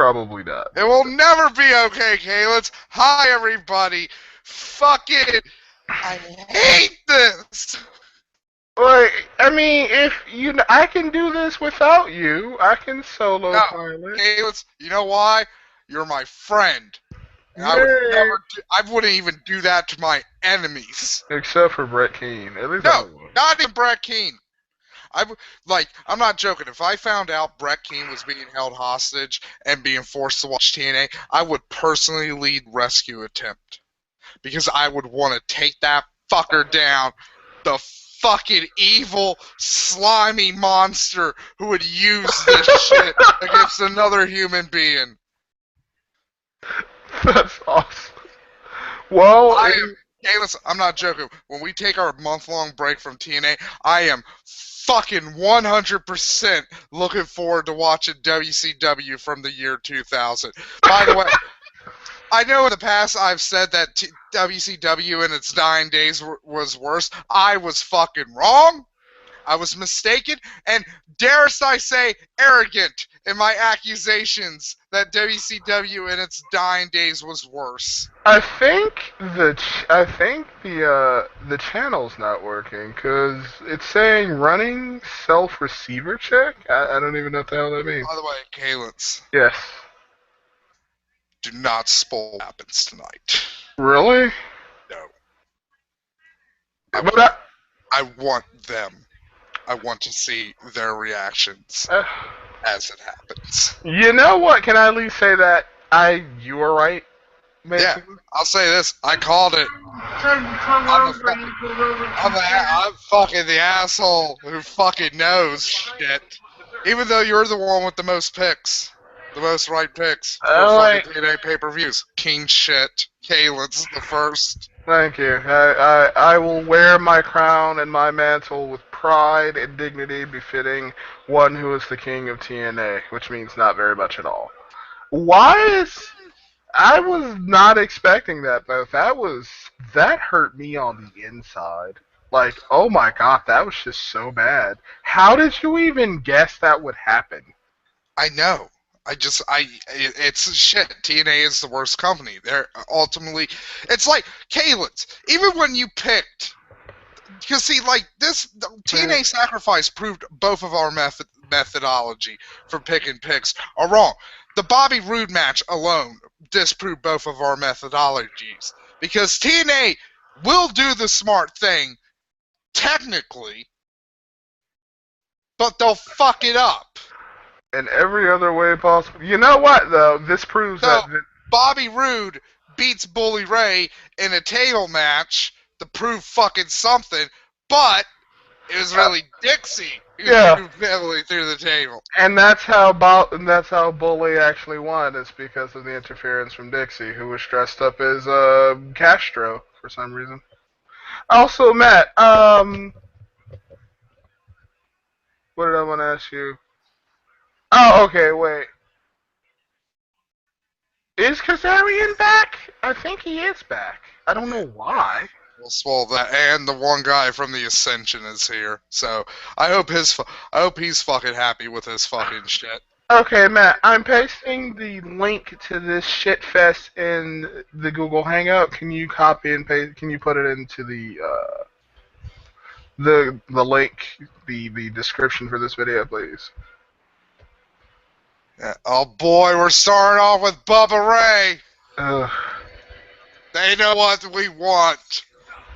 Probably not. It will never be okay, Kalins. Hi, everybody. Fucking, I hate this. Like, I mean, if I can do this without you. I can solo No, pilot. Kalins, you know why? You're my friend. And I would Yay! never I wouldn't even do that to my enemies. Except for Brett Keane. At least I No, know one. not even Brett Keane. I'm not joking. If I found out Brett Keane was being held hostage and being forced to watch TNA, I would personally lead rescue attempt because I would want to take that fucker down. The fucking evil, slimy monster who would use this shit against another human being. That's awesome. Well, I'm not joking. When we take our month-long break from TNA, I am fucking 100% looking forward to watching WCW from the year 2000. By the way, I know in the past I've said that WCW in its dying days was worse. I was fucking wrong. I was mistaken, and dare I say, arrogant in my accusations that WCW in its dying days was worse. I think the channel's not working because it's saying running self receiver check. I don't even know what the hell that means. By the way, Kalins, Yes. do not spoil what happens tonight. Really? No. But I want them. I want to see their reactions uh, as it happens. you know what? Can I at least say that you were right? Yeah, Basically. I'll say this. I called it. I'm fucking the asshole who fucking knows shit. Even though you're the one with the most picks. The most right picks for fucking Like, TNA pay-per-views. King shit. Kalen's the first. thank you. I will wear my crown and my mantle with pride and dignity befitting one who is the king of TNA, which means not very much at all. Why is I was not expecting that, though. That hurt me on the inside. Like, oh my god, that was just so bad. How did you even guess that would happen? I know. It's shit. TNA is the worst company. They're ultimately, it's like Kalen's. Even when you picked, because see, like this, TNA Sacrifice proved both of our methodology for picking picks are wrong. The Bobby Roode match alone disproved both of our methodologies because TNA will do the smart thing technically, but they'll fuck it up. In every other way possible. You know what, though? This proves So that. Bobby Roode beats Bully Ray in a table match to prove fucking something, but it was really Dixie who Yeah, threw Beverly through the table. and that's how Bully actually won. Is because of the interference from Dixie, who was dressed up as Castro for some reason. Also, Matt, what did I want to ask you? Oh, okay, wait. Is Kazarian back? I think he is back. I don't know why. We'll spoil that. And the one guy from the Ascension is here, so I hope he's fucking happy with his fucking shit. Okay, Matt, I'm pasting the link to this shit fest in the Google Hangout. Can you copy and paste? Can you put it into the link, the description for this video, please? Yeah. Oh boy, we're starting off with Bubba Ray. Ugh. They know what we want.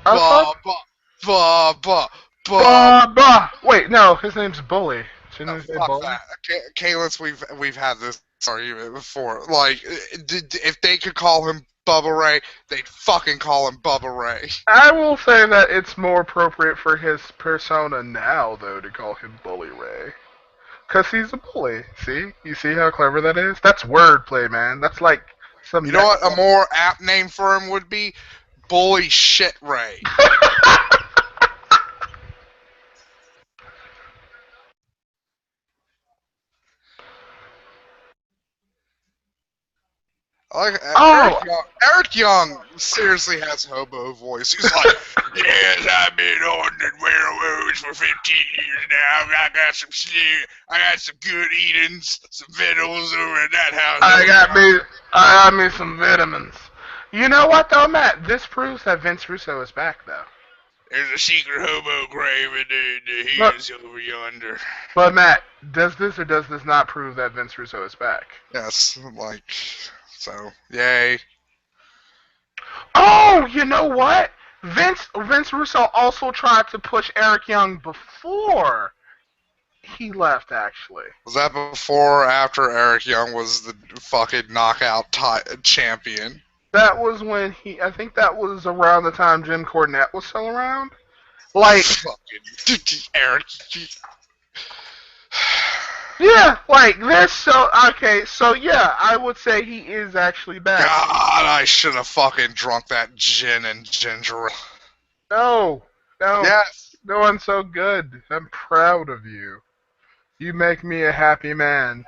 I thought. Bubba, Bubba, Bubba. Bah. Wait, no, his name's Bully. No, Shouldn't he say fuck Bully? that. Kalen's, we've had this argument before. Like, if they could call him Bubba Ray, they'd fucking call him Bubba Ray. I will say that it's more appropriate for his persona now, though, to call him Bully Ray. Because he's a bully. See? You see how clever that is? That's wordplay, man. That's like some. You know what a more apt name for him would be? Bully Shit Ray. Like Oh, Eric Young seriously has hobo voice. He's like, "Yes, I've been on the railroads for 15 years now. I got some shit. I got some good eatings, some victuals over at that house I over got me, yonder. I got me some vitamins. You know what though, Matt? This proves that Vince Russo is back though. There's a secret hobo grave in the But, hills over yonder." but Matt, does this or does this not prove that Vince Russo is back? Yes, like, so, yay. Oh, you know what? Vince Russo also tried to push Eric Young before he left. Actually, Was that before or after Eric Young was the fucking knockout champion? that was when he. I think that was around the time Jim Cornette was still around. Like, Fucking Eric. yeah, like this. So okay, so yeah, I would say he is actually back. God, I should have fucking drunk that gin and ginger ale. No, no, Yes. you're doing so good. I'm proud of you. You make me a happy man.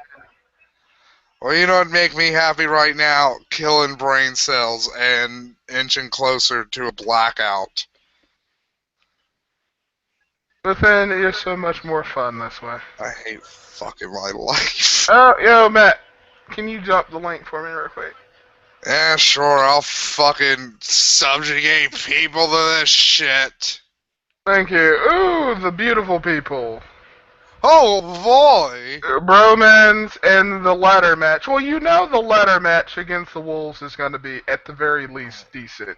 Well, you know what make me happy right now? Killing brain cells and inching closer to a blackout. But then you're so much more fun this way. I hate fucking my life. Oh, yo, Matt, can you drop the link for me real quick? Yeah, sure, I'll fucking subjugate people to this shit. Thank you. Ooh, the beautiful people. Oh boy! Bromans and the ladder match. Well, you know the ladder match against the Wolves is going to be, at the very least, decent.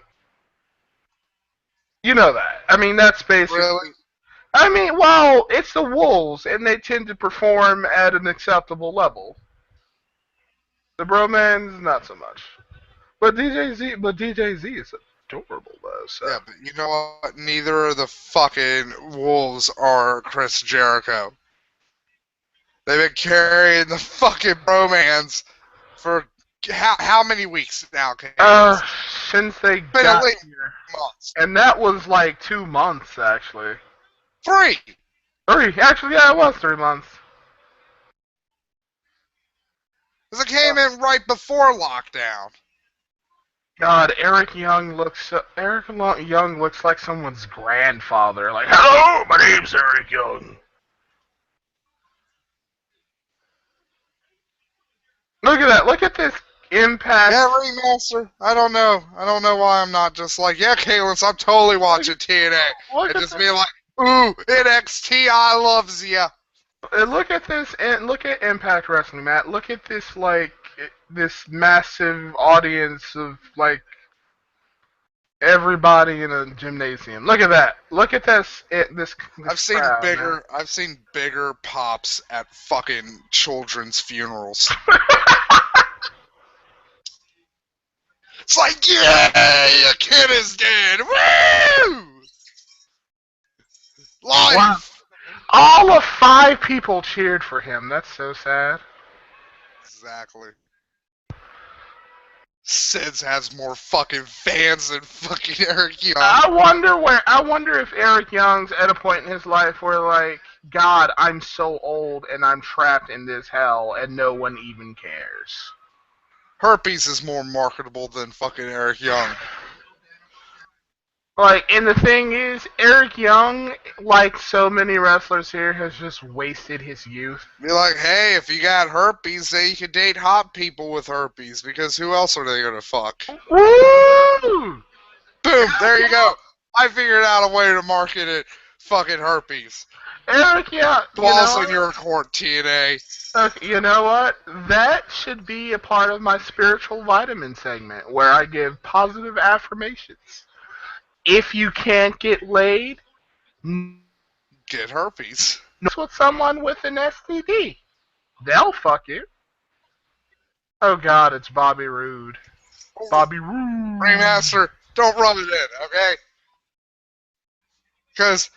You know that. I mean, that's basically. Really? I mean, well, it's the Wolves, and they tend to perform at an acceptable level. The Bromans, not so much. But DJ Z is adorable though. So. Yeah, but you know what? Neither of the fucking Wolves are Chris Jericho. They've been carrying the fucking bromance for how many weeks now, Uh, Kayla? since they Been at got least here, months. and that was like 2 months actually. 3! Three, actually, yeah, it was 3 months. Because it came in right before lockdown. God, Young looks like someone's grandfather. Like, hello, my name's Eric Young. Look at that. Look at this impact. Yeah, remaster. I don't know. I don't know why I'm not just like, yeah, Kaylin, I'm totally watching TNA. Look And at just this. being like, ooh, NXT, I loves ya. Look at this, and look at Impact Wrestling, Matt. Look at this, like, this massive audience of, like, everybody in a gymnasium. Look at that. Look at this I've seen crowd, man. bigger I've seen bigger pops at fucking children's funerals. It's like, yay, a kid is dead. Woo! Wow. Life. All of 5 people cheered for him. That's so sad. Exactly. Sids has more fucking fans than fucking Eric Young. I wonder if Eric Young's at a point in his life where, like, God, I'm so old and I'm trapped in this hell and no one even cares. Herpes is more marketable than fucking Eric Young. Like, and the thing is, Eric Young, like so many wrestlers here, has just wasted his youth. Be like, hey, if you got herpes, then you can date hot people with herpes, because who else are they gonna fuck? Woo! Boom, there you go. I figured out a way to market it. Fucking herpes. Eric Young, Balls in your court, TNA. you know what? That should be a part of my spiritual vitamin segment where I give positive affirmations. If you can't get laid, Get herpes. with someone with an STD. They'll fuck you. Oh God, it's Bobby Roode. Bobby Roode. Remaster, don't rub it in, okay? Because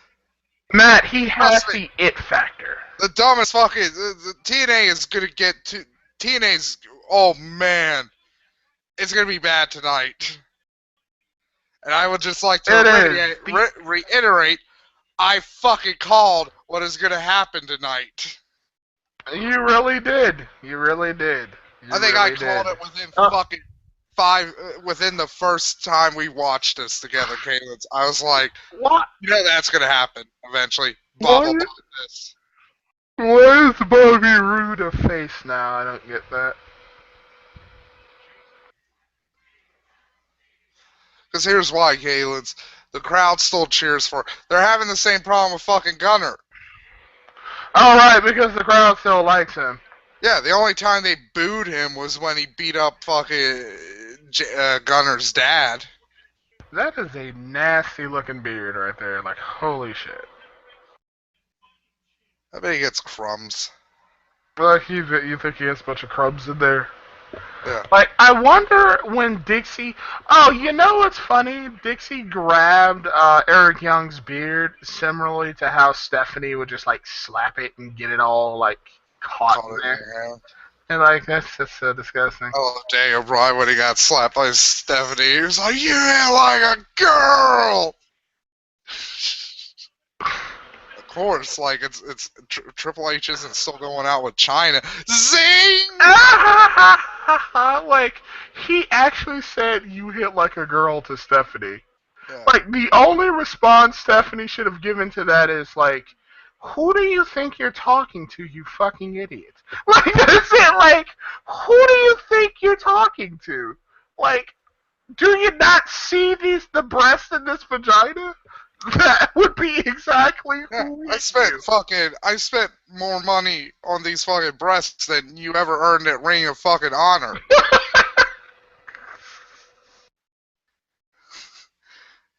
Matt, he has the it factor. the dumbest fucking the TNA is gonna get to TNA's. Oh man, it's gonna be bad tonight. And I would just like to reiterate, I fucking called what is gonna happen tonight. You really did. You really did. I think I called it within fucking within the first time we watched this together, Caitlin. I was like, What? you know that's gonna happen eventually. Bob will buy What? this. Why is Bobby Roode a face now? I don't get that. Because here's why, Caitlin. The crowd still cheers for. They're having the same problem with fucking Gunner. All right, because the crowd still likes him. Yeah, the only time they booed him was when he beat up fucking Gunner's dad. That is a nasty looking beard right there. Like, holy shit. I bet he gets crumbs. Like, you think he has a bunch of crumbs in there? Yeah. Like, I wonder when Dixie. Oh, you know what's funny? Dixie grabbed Eric Young's beard similarly to how Stephanie would just, like, slap it and get it all, like, caught in Caught it in there. their hand. And, like, that's just so disgusting. I love Daniel Bryan when he got slapped by Stephanie. He was like, "You hit like a girl." Of course, like it's Triple H isn't still going out with China. Zing! Like, he actually said you hit like a girl to Stephanie. Yeah. Like, the only response Stephanie should have given to that is, like, who do you think you're talking to, you fucking idiot? Like, that's it. Like, who do you think you're talking to? Like, do you not see the breast in this vagina? That would be exactly Yeah, who I hit spent you. I spent more money on these fucking breasts than you ever earned at Ring of fucking Honor.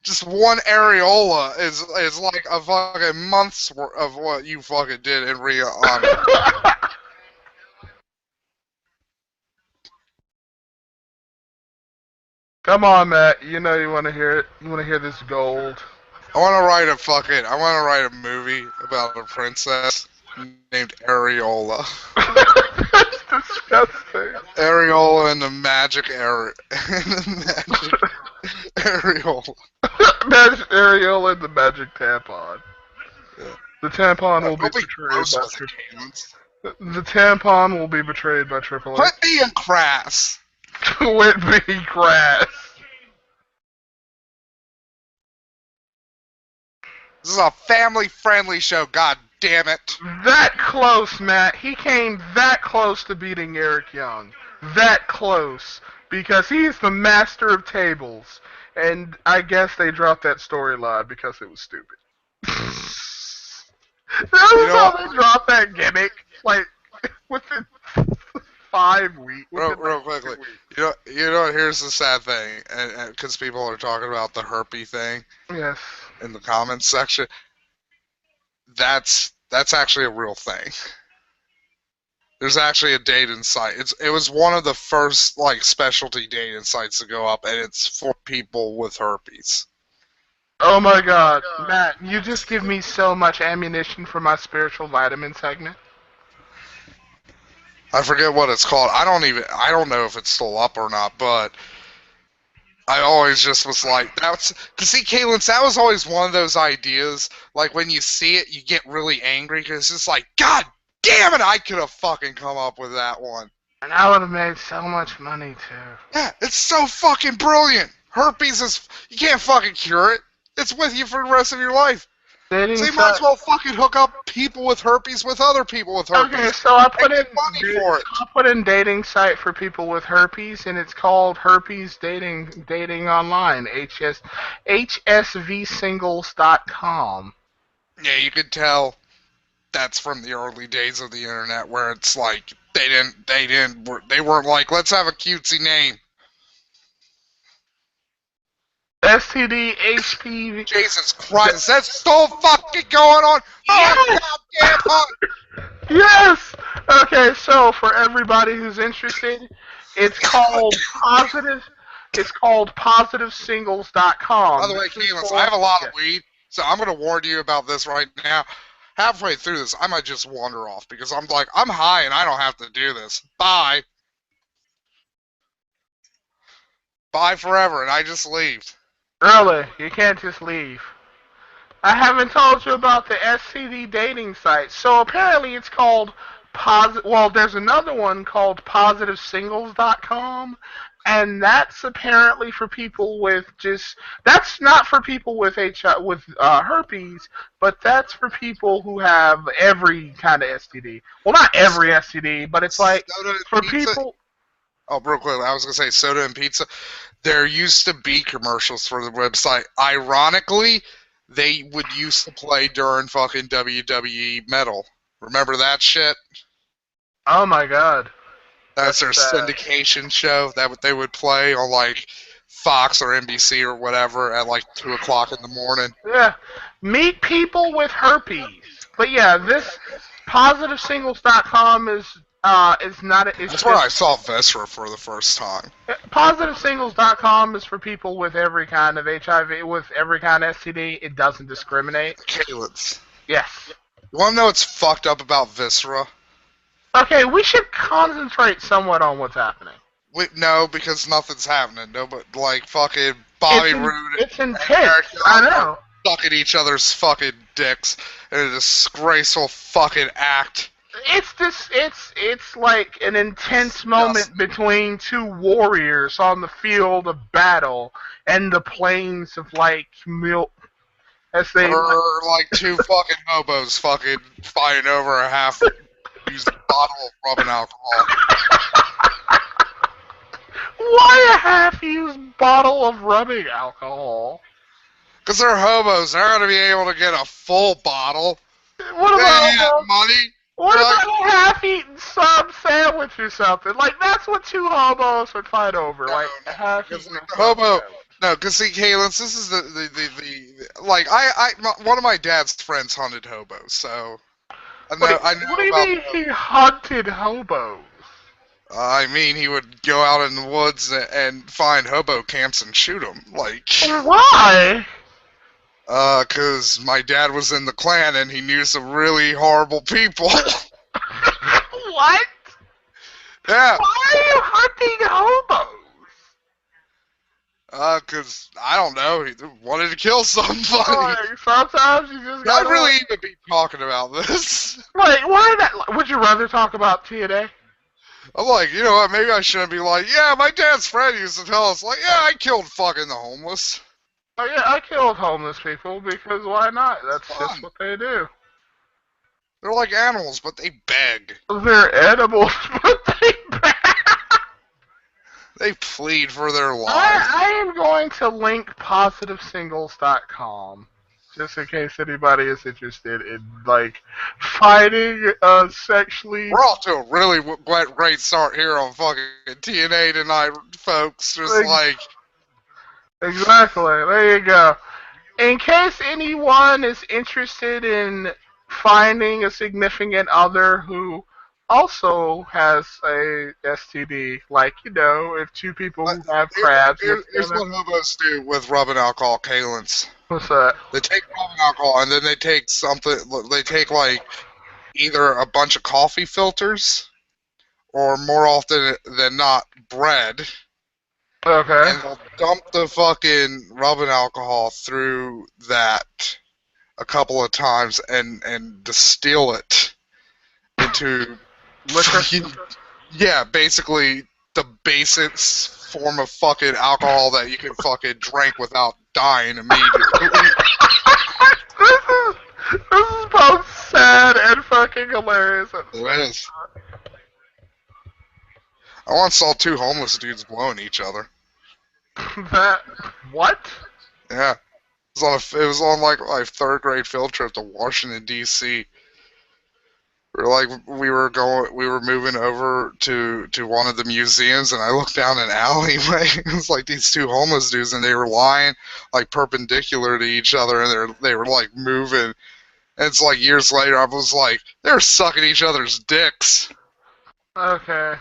Just one areola is like a fucking month's worth of what you fucking did in Ring of Honor. Come on, Matt. You know you want to hear it. You want to hear this gold. I want to write a movie about a princess named Areola. That's disgusting. Areola and the magic areola. Magic Ariel and the magic tampon. Yeah. The tampon will be Don't be betrayed gross by with it, Caitlin's. The tampon will be betrayed by Triple H. Quit being crass. Whitby grass. This is a family-friendly show. God damn it! That close, Matt. He came that close to beating Eric Young. That close. Because he's the master of tables. And I guess they dropped that storyline because it was stupid. You Notice know how what? they dropped that gimmick? Like, within 5 weeks. Real, Within real like quickly. 2 weeks. You know. Here's the sad thing, and because people are talking about the herpy thing Yes. in the comments section. That's actually a real thing. There's actually a dating site. It was one of the first like specialty dating sites to go up, and it's for people with herpes. Oh my god. Matt, you just give me so much ammunition for my spiritual vitamin segment. I forget what it's called. I don't know if it's still up or not, but I always just was like, that's to see Caitlin. That was always one of those ideas. Like when you see it, you get really angry because it's just like, God damn it! I could have fucking come up with that one. And I would have made so much money too. Yeah, it's so fucking brilliant. Herpes is you can't fucking cure it. It's with you for the rest of your life. So Dating you might as site. well fucking hook up people with herpes with other people with herpes. Okay, so I put And in get money for it. dating site for people with herpes, and it's called Herpes Dating Online. HSVsingles.com. Yeah, you could tell that's from the early days of the internet where it's like they weren't like, let's have a cutesy name. STD, HPV. Jesus Christ, that's still fucking going on. Oh, Yes! goddamn hot. Yes! Okay, so for everybody who's interested, it's called positive. It's called positivesingles.com. By the way, Caitlin, I have a lot of weed, so I'm gonna warn you about this right now. Halfway through this, I might just wander off because I'm like, I'm high and I don't have to do this. Bye. Bye forever, and I just leave. Really, you can't just leave. I haven't told you about the STD dating site. So apparently it's called well, there's another one called positivesingles.com, and that's apparently for people with just that's not for people with herpes, but that's for people who have every kind of STD. Well, not every STD, but it's like Soda and for pizza. people. Oh, real quick, I was gonna say soda and pizza. There used to be commercials for the website. Ironically, they would used to play during fucking WWE Metal. Remember that shit? Oh my god, That's that's their sad. syndication show that they would play on like Fox or NBC or whatever at like 2 o'clock in the morning. Yeah, meet people with herpes. But yeah, this positivesingles.com is not. It's That's where just I saw Vesra for the first time. positivesingles.com is for people with every kind of HIV, with every kind of STD. It doesn't discriminate. Calyx. Yes. You want to know what's fucked up about Viscera? Okay, we should concentrate somewhat on what's happening. No, because nothing's happening. No, but like fucking It's Bobby Roode it's and intense. Eric I Young are know. sucking each other's fucking dicks in a disgraceful fucking act. It's like an intense moment Disgusting. between two warriors on the field of battle and the plains of like milk as they Or like two fucking hobos fucking fighting over a half used bottle of rubbing alcohol. why a half-used bottle of rubbing alcohol? Because they're hobos. They're going to be able to get a full bottle. What They ain't about got money. what They're like, about a half-eaten sub sandwich or something? Like that's what two hobos would fight over, no, like a no. Because half-eaten like the sub hobo. sandwich. No, because see, Kalins, this is the like one of my dad's friends hunted hobos, so I What know do you about mean the. he hunted hobos? I mean, he would go out in the woods and find hobo camps and shoot them, like, Why? 'cause my dad was in the Klan and he knew some really horrible people. What? Yeah, Why are you hunting hobos? 'cause I don't know, he wanted to kill somebody. Like sometimes you just Should I gotta. really even be talking about this? Like why that? Would you rather talk about TNA? I'm like, you know what? Maybe I shouldn't be like, yeah, my dad's friend used to tell us, like, yeah, I killed fucking the homeless. Oh yeah, I killed homeless people because why not? It's That's just fun. what they do. They're like animals, but they beg. They're edibles, but they They plead for their lives. I am going to link positivesingles.com just in case anybody is interested in like fighting sexually. We're off to a really great start here on fucking TNA tonight, folks. Just like, Exactly. There you go. In case anyone is interested in finding a significant other who also has a STD, like if two people who have crabs get here's together. what hobos do with rubbing alcohol, Kalins. What's that? They take rubbing alcohol and then they take something, they take like either a bunch of coffee filters or more often than not, bread, Okay. and they'll dump the fucking rubbing alcohol through that a couple of times and distill it into Liquor. yeah, basically the basic form of fucking alcohol that you can fucking drink without dying immediately. This is both sad and fucking hilarious at the It same is. I once saw two homeless dudes blowing each other. time. That what? Yeah. It was on like my third grade field trip to Washington D.C. We were moving over to one of the museums, and I looked down an alleyway. It was like these two homeless dudes, and they were lying like perpendicular to each other, and they were like moving. And it's like years later, I was like, they're sucking each other's dicks. Okay.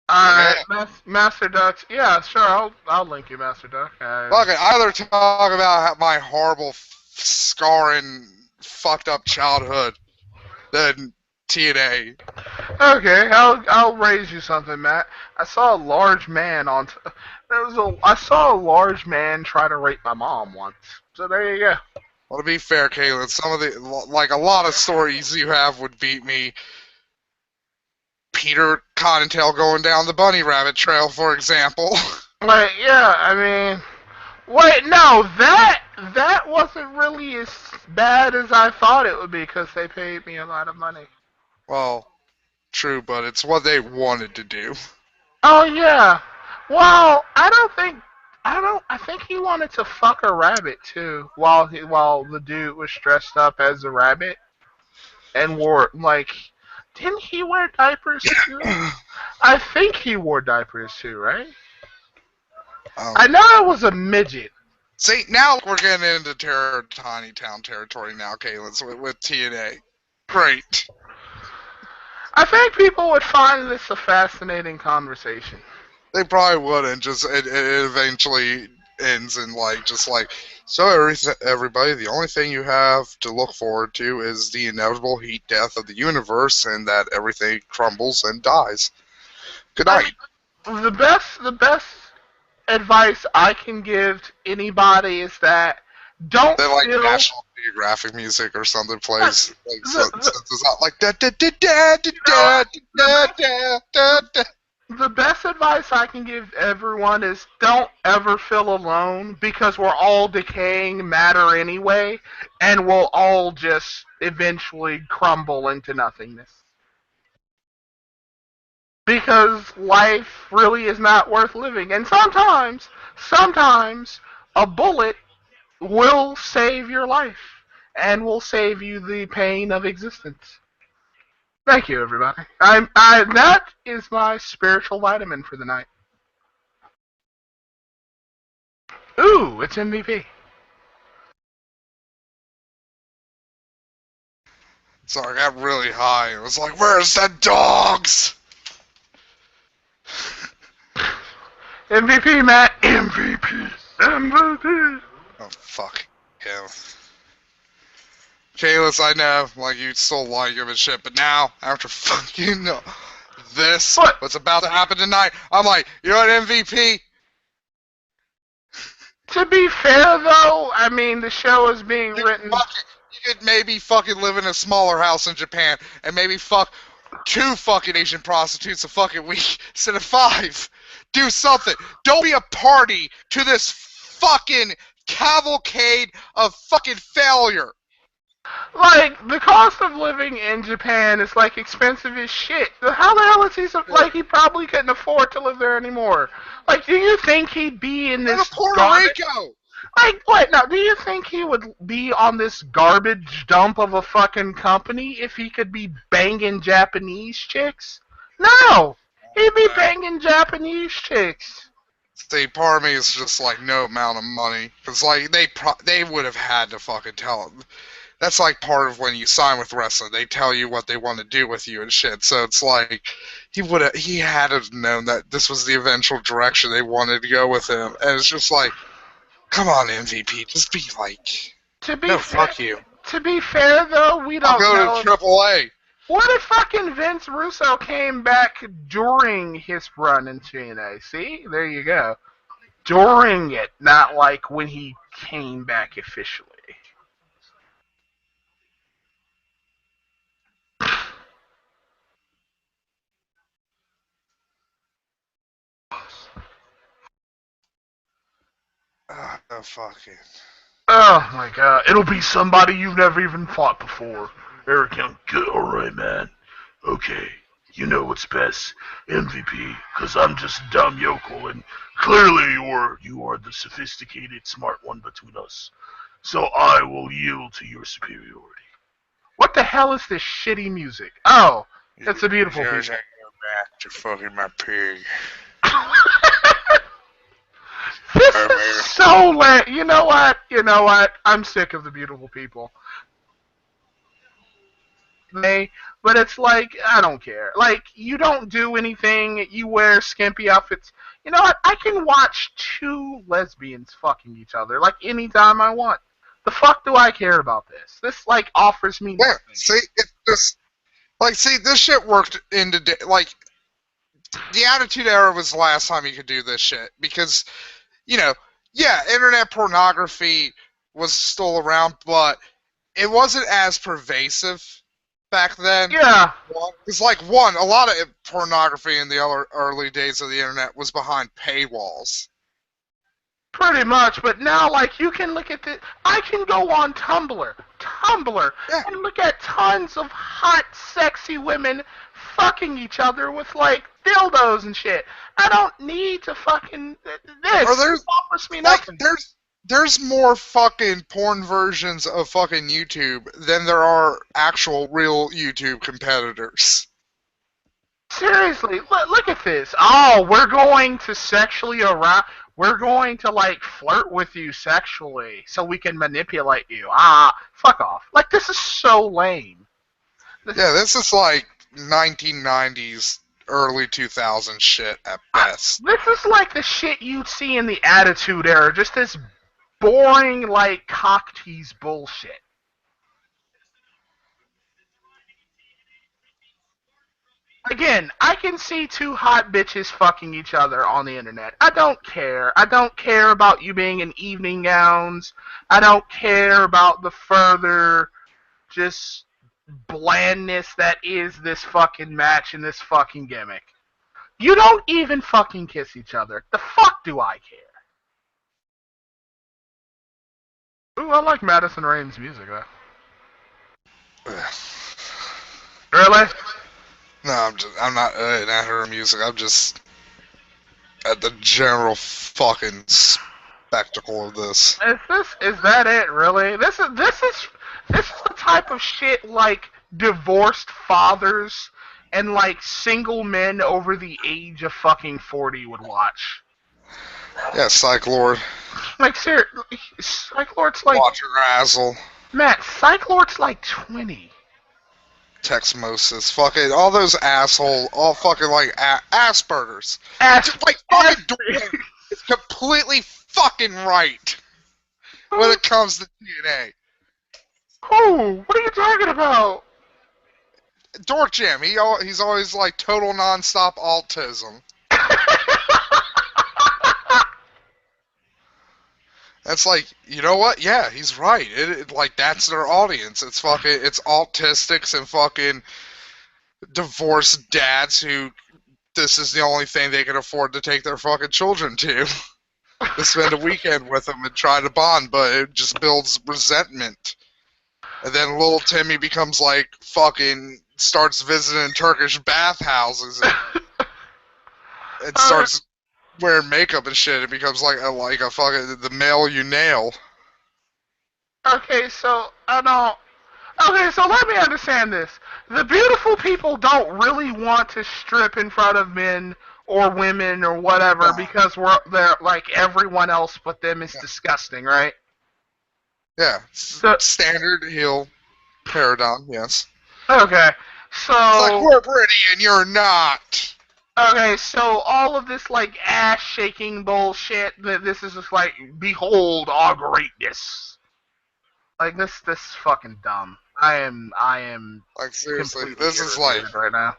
Like, yeah, Alright, Master Ducks. Yeah, sure. I'll link you, Master Duck. fuck it. Either talk about my horrible, scarring, fucked up childhood than TNA. Okay, I'll raise you something, Matt. I saw a large man I saw a large man try to rape my mom once. So there you go. Well, to be fair, Caitlin, some of the like a lot of stories you have would beat me. Peter Cottontail going down the bunny rabbit trail, for example. Like, yeah, I mean, wait, no, that wasn't really as bad as I thought it would be because they paid me a lot of money. Well, true, but it's what they wanted to do. Oh yeah. Well, I think he wanted to fuck a rabbit too while the dude was dressed up as a rabbit and wore like didn't he wear diapers too? I think he wore diapers too, right? um, I know it was a midget. See, now we're getting into tiny town territory now, Kayla, with TNA. Great. I think people would find this a fascinating conversation. They probably wouldn't. Just it eventually ends in like just like so. Everybody, the only thing you have to look forward to is the inevitable heat death of the universe, and that everything crumbles and dies. Good I night. the best advice I can give to anybody is that don't Then like feel National Geographic music or something the, plays like the, it's not like da da da da da you know what? da da da da. The best advice I can give everyone is don't ever feel alone because we're all decaying matter anyway, and we'll all just eventually crumble into nothingness. Because life really is not worth living. And sometimes, a bullet will save your life and will save you the pain of existence. Thank you, everybody. That is my spiritual vitamin for the night. Ooh, it's MVP. So I got really high. It was like, where's the dogs? MVP, Matt. MVP. MVP. Oh fuck him. Kalis, I know, like you still like him and shit, but now after fucking this, But what's about to happen tonight, I'm like, you know what, MVP? to be fair, though, I mean, the show is being You written. you could maybe fucking live in a smaller house in Japan and maybe fuck 2 fucking Asian prostitutes a fucking week instead of 5. Do something. Don't be a party to this fucking cavalcade of fucking failure. Like, the cost of living in Japan is, like, expensive as shit. How the hell is he so, like, he probably couldn't afford to live there anymore. Like, do you think he'd be in Go to this Puerto garbage? Rico. Like, what? Now, do you think he would be on this garbage dump of a fucking company if he could be banging Japanese chicks? No! He'd be banging Japanese chicks. See, part of me is just like no amount of money, because like they would have had to fucking tell him. That's like part of when you sign with wrestling. They tell you what they want to do with you and shit. So it's like he had to have known that this was the eventual direction they wanted to go with him. And it's just like, come on, MVP, just be like, To be no, fair, fuck you. to be fair though, we I'll don't go know. to AAA. What if fucking Vince Russo came back during his run in TNA? See, there you go. During it, not like when he came back officially. Oh, fucking. Oh my god, it'll be somebody you've never even fought before. Eric Young, good, alright, man. Okay, you know what's best, MVP, because I'm just a dumb yokel, and clearly you are the sophisticated, smart one between us. So I will yield to your superiority. What the hell is this shitty music? Oh, it's a beautiful Yours people. ain't go back to fucking my pig. This is so lame. You know what? You know what? I'm sick of the beautiful people. But it's like I don't care. Like you don't do anything. You wear skimpy outfits. You know what? I can watch 2 lesbians fucking each other like anytime I want. The fuck do I care about this? This like offers me Yeah, nothing. see, it just like see this shit worked into like the Attitude Era was the last time you could do this shit because you know, yeah, internet pornography was still around, but it wasn't as pervasive back then. Yeah, It's like one, a lot of pornography in the early days of the internet was behind paywalls. pretty much. But now, like, you can look at this. I can go on Tumblr, Yeah, and look at tons of hot, sexy women fucking each other with like dildos and shit. I don't need to fucking or this. This there's offers me like nothing. there's more fucking porn versions of fucking YouTube than there are actual real YouTube competitors. Seriously, look at this. Oh, we're going to sexually arouse. We're going to like flirt with you sexually so we can manipulate you. Ah, fuck off. Like this is so lame. This Yeah, this is like 1990s, early 2000s shit at best. this is like the shit you'd see in the Attitude Era. Just this boring like cock tease bullshit. Again, I can see two hot bitches fucking each other on the internet. I don't care. I don't care about you being in evening gowns. I don't care about the further just blandness that is this fucking match and this fucking gimmick. You don't even fucking kiss each other. The fuck do I care? Ooh, I like Madison Rain's music though. Really? No, I'm not at her music. I'm just at the general fucking spectacle of this. Is that it really? This is the type of shit like divorced fathers and like single men over the age of fucking 40 would watch. Yeah, Psych Lord. Like seriously, Psych Lord's like Watch her Razzle. Matt, Psych Lord's like 20. Texmosis. Fucking all those assholes. All fucking like Asperger's. Ass, Like ass fucking Dwayne is completely fucking right when it comes to TNA. Who? What are you talking about? Dork Jam. He's always like total nonstop autism. That's like, you know what? Yeah, he's right. Like that's their audience. It's autistics and fucking divorced dads who this is the only thing they can afford to take their fucking children to spend a weekend with them and try to bond, but it just builds resentment. And then little Timmy becomes like fucking starts visiting Turkish bathhouses and starts wearing makeup and shit. It becomes like a fucking the male you nail. Okay, so I don't. Okay, so let me understand this. The beautiful people don't really want to strip in front of men or women or whatever because they're like everyone else but them is disgusting, right? Yeah, So standard heel paradigm. Yes. okay, It's like so we're pretty and you're not. okay, so all of this like ass shaking bullshit. That this is just like behold our greatness. Like this fucking dumb. I am Like seriously, completely this is like. irritated right now.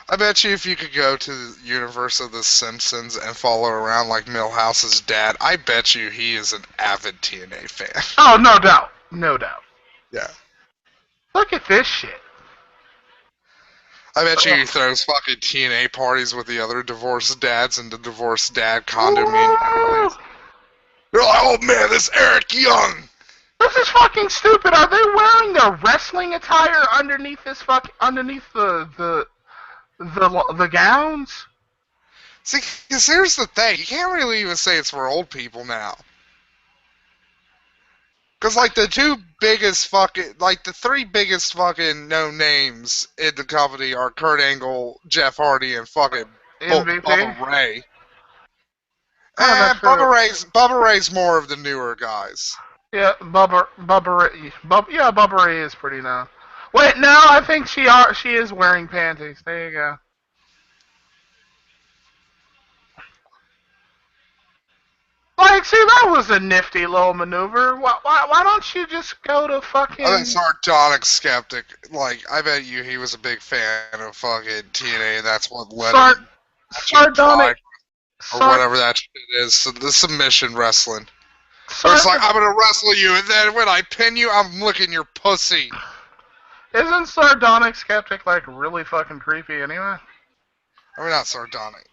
I bet you if you could go to the universe of The Simpsons and follow around like Milhouse's dad, I bet you he is an avid TNA fan. Oh, no doubt. No doubt. Yeah. Look at this shit. I bet you he Ugh. throws fucking TNA parties with the other divorced dads in the divorced dad condominium. Woo! They're like, oh man, this Eric Young. This is fucking stupid. Are they wearing their wrestling attire underneath underneath the gowns? See, because here's the thing. You can't really even say it's for old people now. Because, like, the three biggest fucking known names in the company are Kurt Angle, Jeff Hardy, and fucking MVP? Bubba Ray. Oh, that's true. Bubba Ray's more of the newer guys. Yeah, Bubba Ray is pretty now. Wait, no, I think she is wearing panties. There you go. Like, see, that was a nifty little maneuver. Why don't you just go to I bet fucking Sardonic Skeptic, like, I bet you he was a big fan of fucking TNA, and that's what led Sard him to sardonic Pride, or sard whatever that shit is, so the submission wrestling. Where it's sard like, I'm gonna wrestle you, and then when I pin you, I'm licking your pussy. Isn't sardonic skeptic like really fucking creepy anyway? I mean, not sardonic.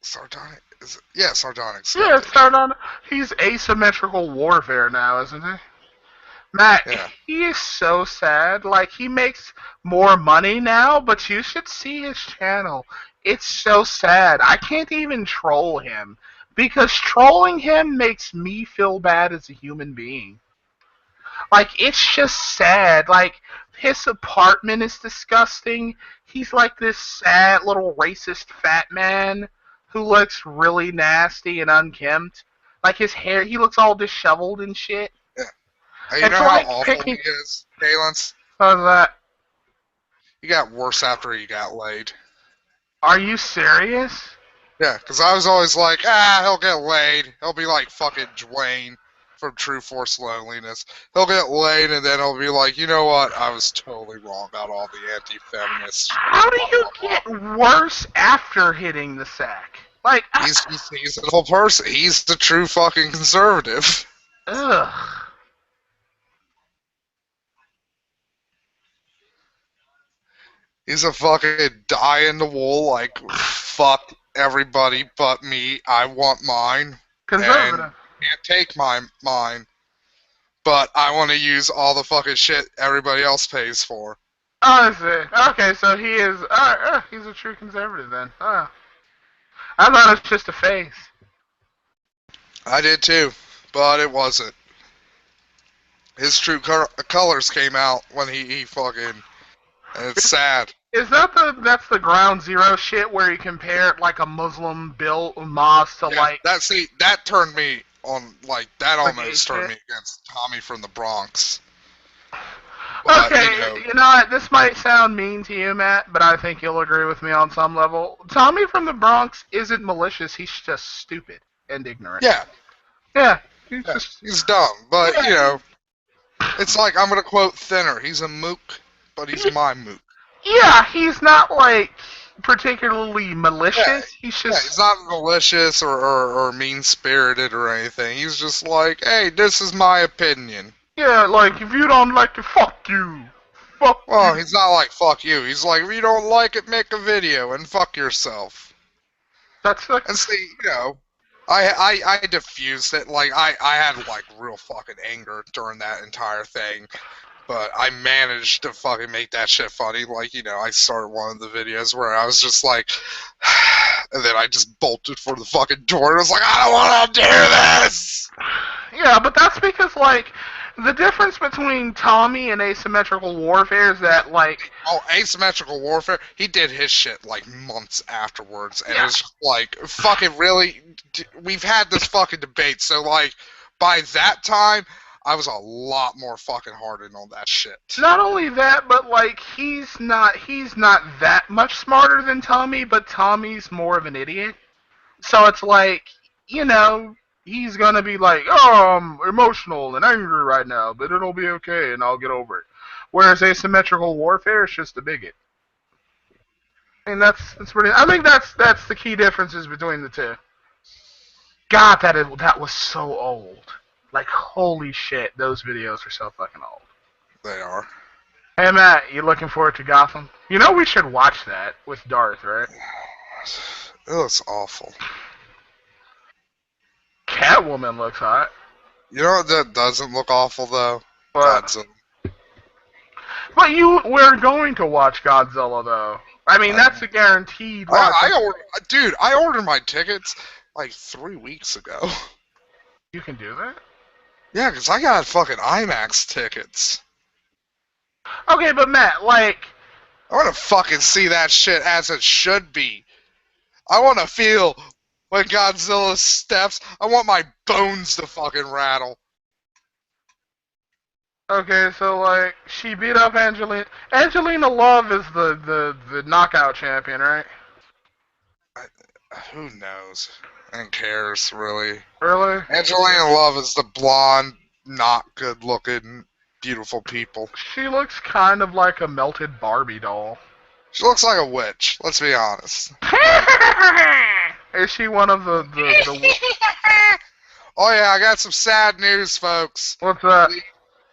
Sardonic? Is it? Yeah, sardonic Yeah, skeptic. sardonic. He's asymmetrical warfare now, isn't he? Matt, Yeah. he is so sad. Like, he makes more money now, but you should see his channel. It's so sad. I can't even troll him because trolling him makes me feel bad as a human being. Like, it's just sad. Like, his apartment is disgusting. He's like this sad little racist fat man who looks really nasty and unkempt. Like, his hair, he looks all disheveled and shit. Yeah. You It's know how like awful he picking. is, Kalens? How's that? He got worse after he got laid. Are you serious? Yeah, because I was always like, he'll get laid. He'll be like fucking Dwayne from True Force Loneliness. He'll get laid, and then he'll be like, you know what? I was totally wrong about all the anti-feminist shit. How do Blah, you blah, blah. get worse after hitting the sack? Like, He's a whole person. He's the true fucking conservative. ugh. He's a fucking die-in-the-wool, like, fuck everybody but me. I want mine, and Conservative. you can't take mine. But I want to use all the fucking shit everybody else pays for. Oh, I see. Okay, so he is. He's a true conservative then. I thought it was just a face. I did too, but it wasn't. His true colors came out when he fucking. And it's sad. Is that's the ground zero shit where you compare like a Muslim built mosque to Yeah, like that turned me on. Like that gay almost turned shit? me against Tommy from the Bronx. But Okay, you know what? This might sound mean to you, Matt, but I think you'll agree with me on some level. Tommy from the Bronx isn't malicious. He's just stupid and ignorant. yeah, Yeah, he's yeah, just. he's dumb. But Yeah, it's like I'm gonna quote Thinner. He's a mook, but he's my mook. yeah, he's not like particularly Yeah, malicious. He's yeah, just he's not malicious or mean spirited or anything. He's just like, hey, this is my opinion. yeah, like if you don't like it, fuck you, fuck you. Well, he's not like fuck you. He's like, if you don't like it, make a video and fuck yourself. That's like And see, I diffused it. Like I had like real fucking anger during that entire thing, but I managed to fucking make that shit funny. Like I started one of the videos where I was just like, and then I just bolted for the fucking door and was like, I don't want to do this. yeah, but that's because like the difference between Tommy and asymmetrical warfare is that like Oh, asymmetrical warfare. He did his shit like months afterwards, and it yeah. was just like, fucking really. We've had this fucking debate, so like by that time, I was a lot more fucking hardened on that shit. Not only that, but like he's not that much smarter than Tommy, but Tommy's more of an idiot. So it's like, you know, he's gonna be like, oh, I'm emotional and angry right now, but it'll be okay and I'll get over it. Whereas asymmetrical warfare is just a bigot. And that's pretty. I think that's the key differences between the two. God, that was so old. Like holy shit, those videos are so fucking old. They are. Hey Matt, you looking forward to Gotham? You know we should watch that with Darth, right? It looks awful. Catwoman looks hot. You know what that doesn't look awful though? But Godzilla. we're going to watch Godzilla though. I mean, that's a guaranteed watch. I ordered my tickets like 3 weeks ago. You can do that? Yeah, because I got fucking IMAX tickets. Okay, but Matt, like, I want to fucking see that shit as it should be. I want to feel when Godzilla steps. I want my bones to fucking rattle. okay, so like, she beat up Angelina. Angelina Love is the knockout champion, right? Who knows? And cares, really. Really? Angelina Love is the blonde, not good looking, beautiful people. She looks kind of like a melted Barbie doll. She looks like a witch, let's be honest. Is she one of the Oh yeah, I got some sad news, folks. what's that?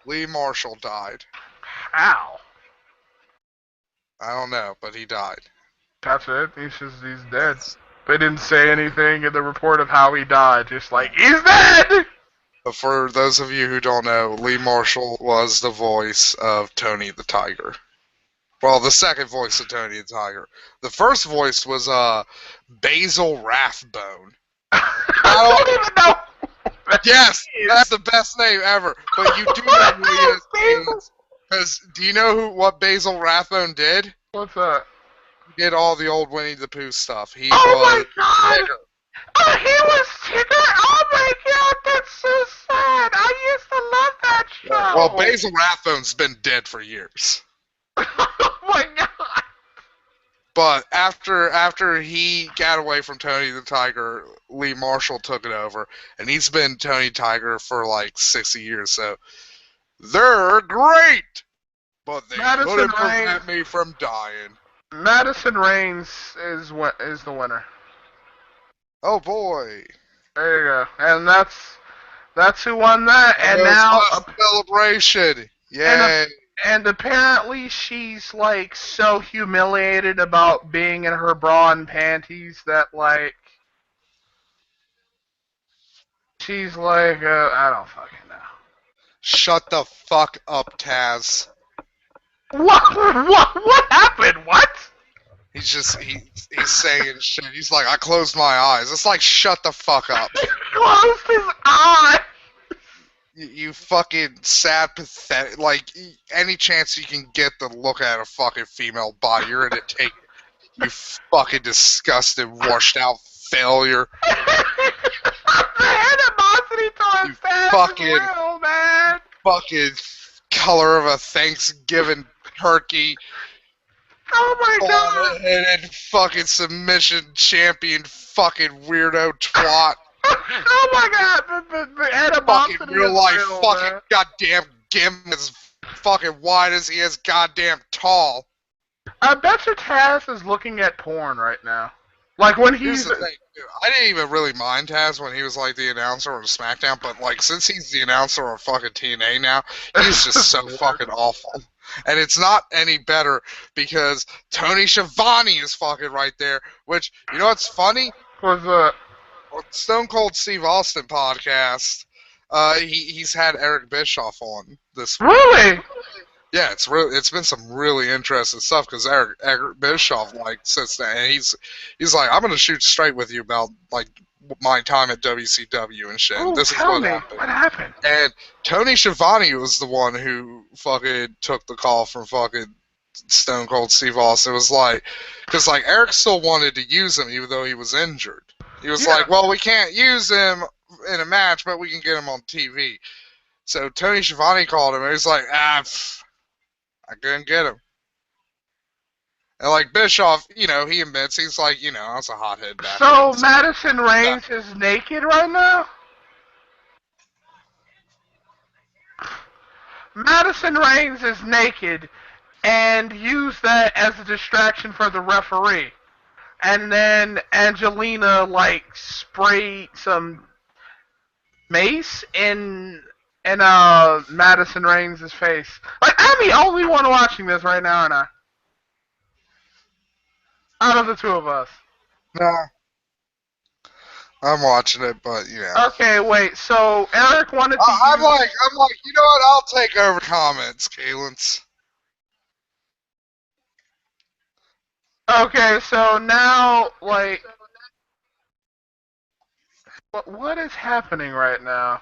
Lee Marshall died. How? I don't know, but he died. That's it. He's dead. Yes. They didn't say anything in the report of how he died. Just like he's dead. But for those of you who don't know, Lee Marshall was the voice of Tony the Tiger. Well, the second voice of Tony the Tiger. The first voice was Basil Rathbone. I Now, don't even know. Who that yes, is. that's the best name ever. But you do know who he is, Basil? because do you know what Basil Rathbone did? What's that? He did all the old Winnie the Pooh stuff. He Oh my was god! Tigger. Oh, he was Tigger? Oh my god, that's so sad. I used to love that Well, show. Basil Rathbone's been dead for years. Oh my god. But after he got away from Tony the Tiger, Lee Marshall took it over, and he's been Tony Tiger for like 60 years. So they're great, but they Madison couldn't Rain. prevent me from dying. Madison Rains is the winner. Oh boy! There you go. And that's who won that. And And there's now my celebration! and Yay! and apparently she's like so humiliated about being in her bra and panties that like she's like I don't fucking know. Shut the fuck up, Taz. What happened? What? He's saying shit. He's like, I closed my eyes. It's like, shut the fuck up. He closed his eye. You fucking sad, pathetic. Like, any chance you can get to look at a fucking female body, you're gonna take it. You fucking disgusted, washed out failure. The animosity towards You that fucking- is real, man. Fucking color of a Thanksgiving turkey. Oh my god. And fucking submission champion fucking weirdo twat. Oh my god, the animosity Fucking real is life real, fucking man. goddamn Gim as fucking wide as he is goddamn tall. I bet your Taz is looking at porn right now. Like when Here's he's the thing, dude. I didn't even really mind Taz when he was like the announcer on SmackDown, but like since he's the announcer on fucking TNA now, he's just so fucking awful. And it's not any better because Tony Schiavone is fucking right there. Which, you know what's funny? was On Stone Cold Steve Austin podcast, he's had Eric Bischoff on this week. really? Yeah, it's been some really interesting stuff because Eric Bischoff like sits there and he's like, I'm gonna shoot straight with you about like my time at WCW and shit. Oh, This is tell what me happened. what happened. And Tony Schiavone was the one who fucking took the call from fucking Stone Cold Steve Austin. It was like, because like Eric still wanted to use him even though he was injured. He was Yeah. like, well, we can't use him in a match, but we can get him on TV. So Tony Schiavone called him and he's like, I couldn't get him. And like Bischoff, you know, he admits he's like, you know, I was a hothead back So then. Madison Rains is naked right now? Madison Rains is naked and used that as a distraction for the referee. And then Angelina like sprayed some mace in Madison Rains' face. Like I'm the only one watching this right now, aren't I? Out of the two of us. No, I'm watching it, but you know. Okay, wait. So Eric wanted to I'm use... like, you know what? I'll take over comments, Kalins. Okay, so now like what is happening right now?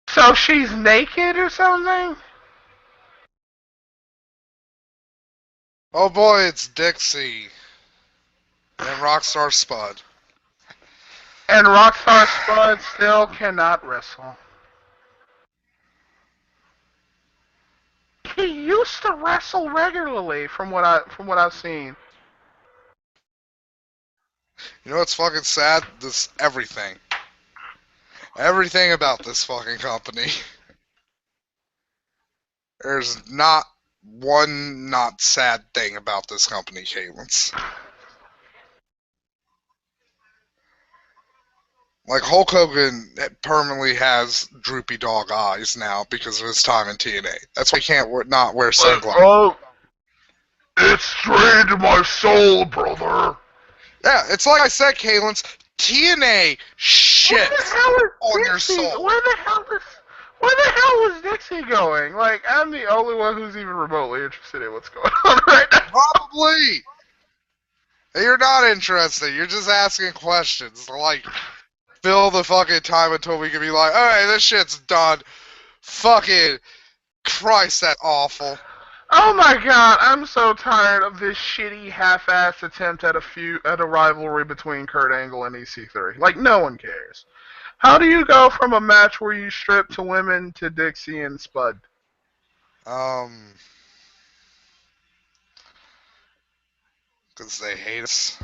So she's naked or something? Oh boy, it's Dixie and Rockstar Spud. And Rockstar Spud still cannot wrestle. He used to wrestle regularly from what I've seen. You know what's fucking sad? This everything. Everything about this fucking company. There's not one not sad thing about this company, Kalins. Like Hulk Hogan permanently has droopy dog eyes now because of his time in TNA. That's why he can't not wear Like, sunglasses. oh, it's straight to my soul, brother. Yeah, it's like I said, Kalen's TNA Where the shit hell is on your Dixie? soul. Where the hell is Dixie going? Like, I'm the only one who's even remotely interested in what's going on right now. Probably. You're not interested. You're just asking questions. Like, fill the fucking time until we can be like, alright, this shit's done. Fucking Christ, that's awful. Oh my god, I'm so tired of this shitty half-assed attempt at a rivalry between Kurt Angle and EC3. Like, no one cares. How do you go from a match where you strip to women to Dixie and Spud? Um, because they hate us.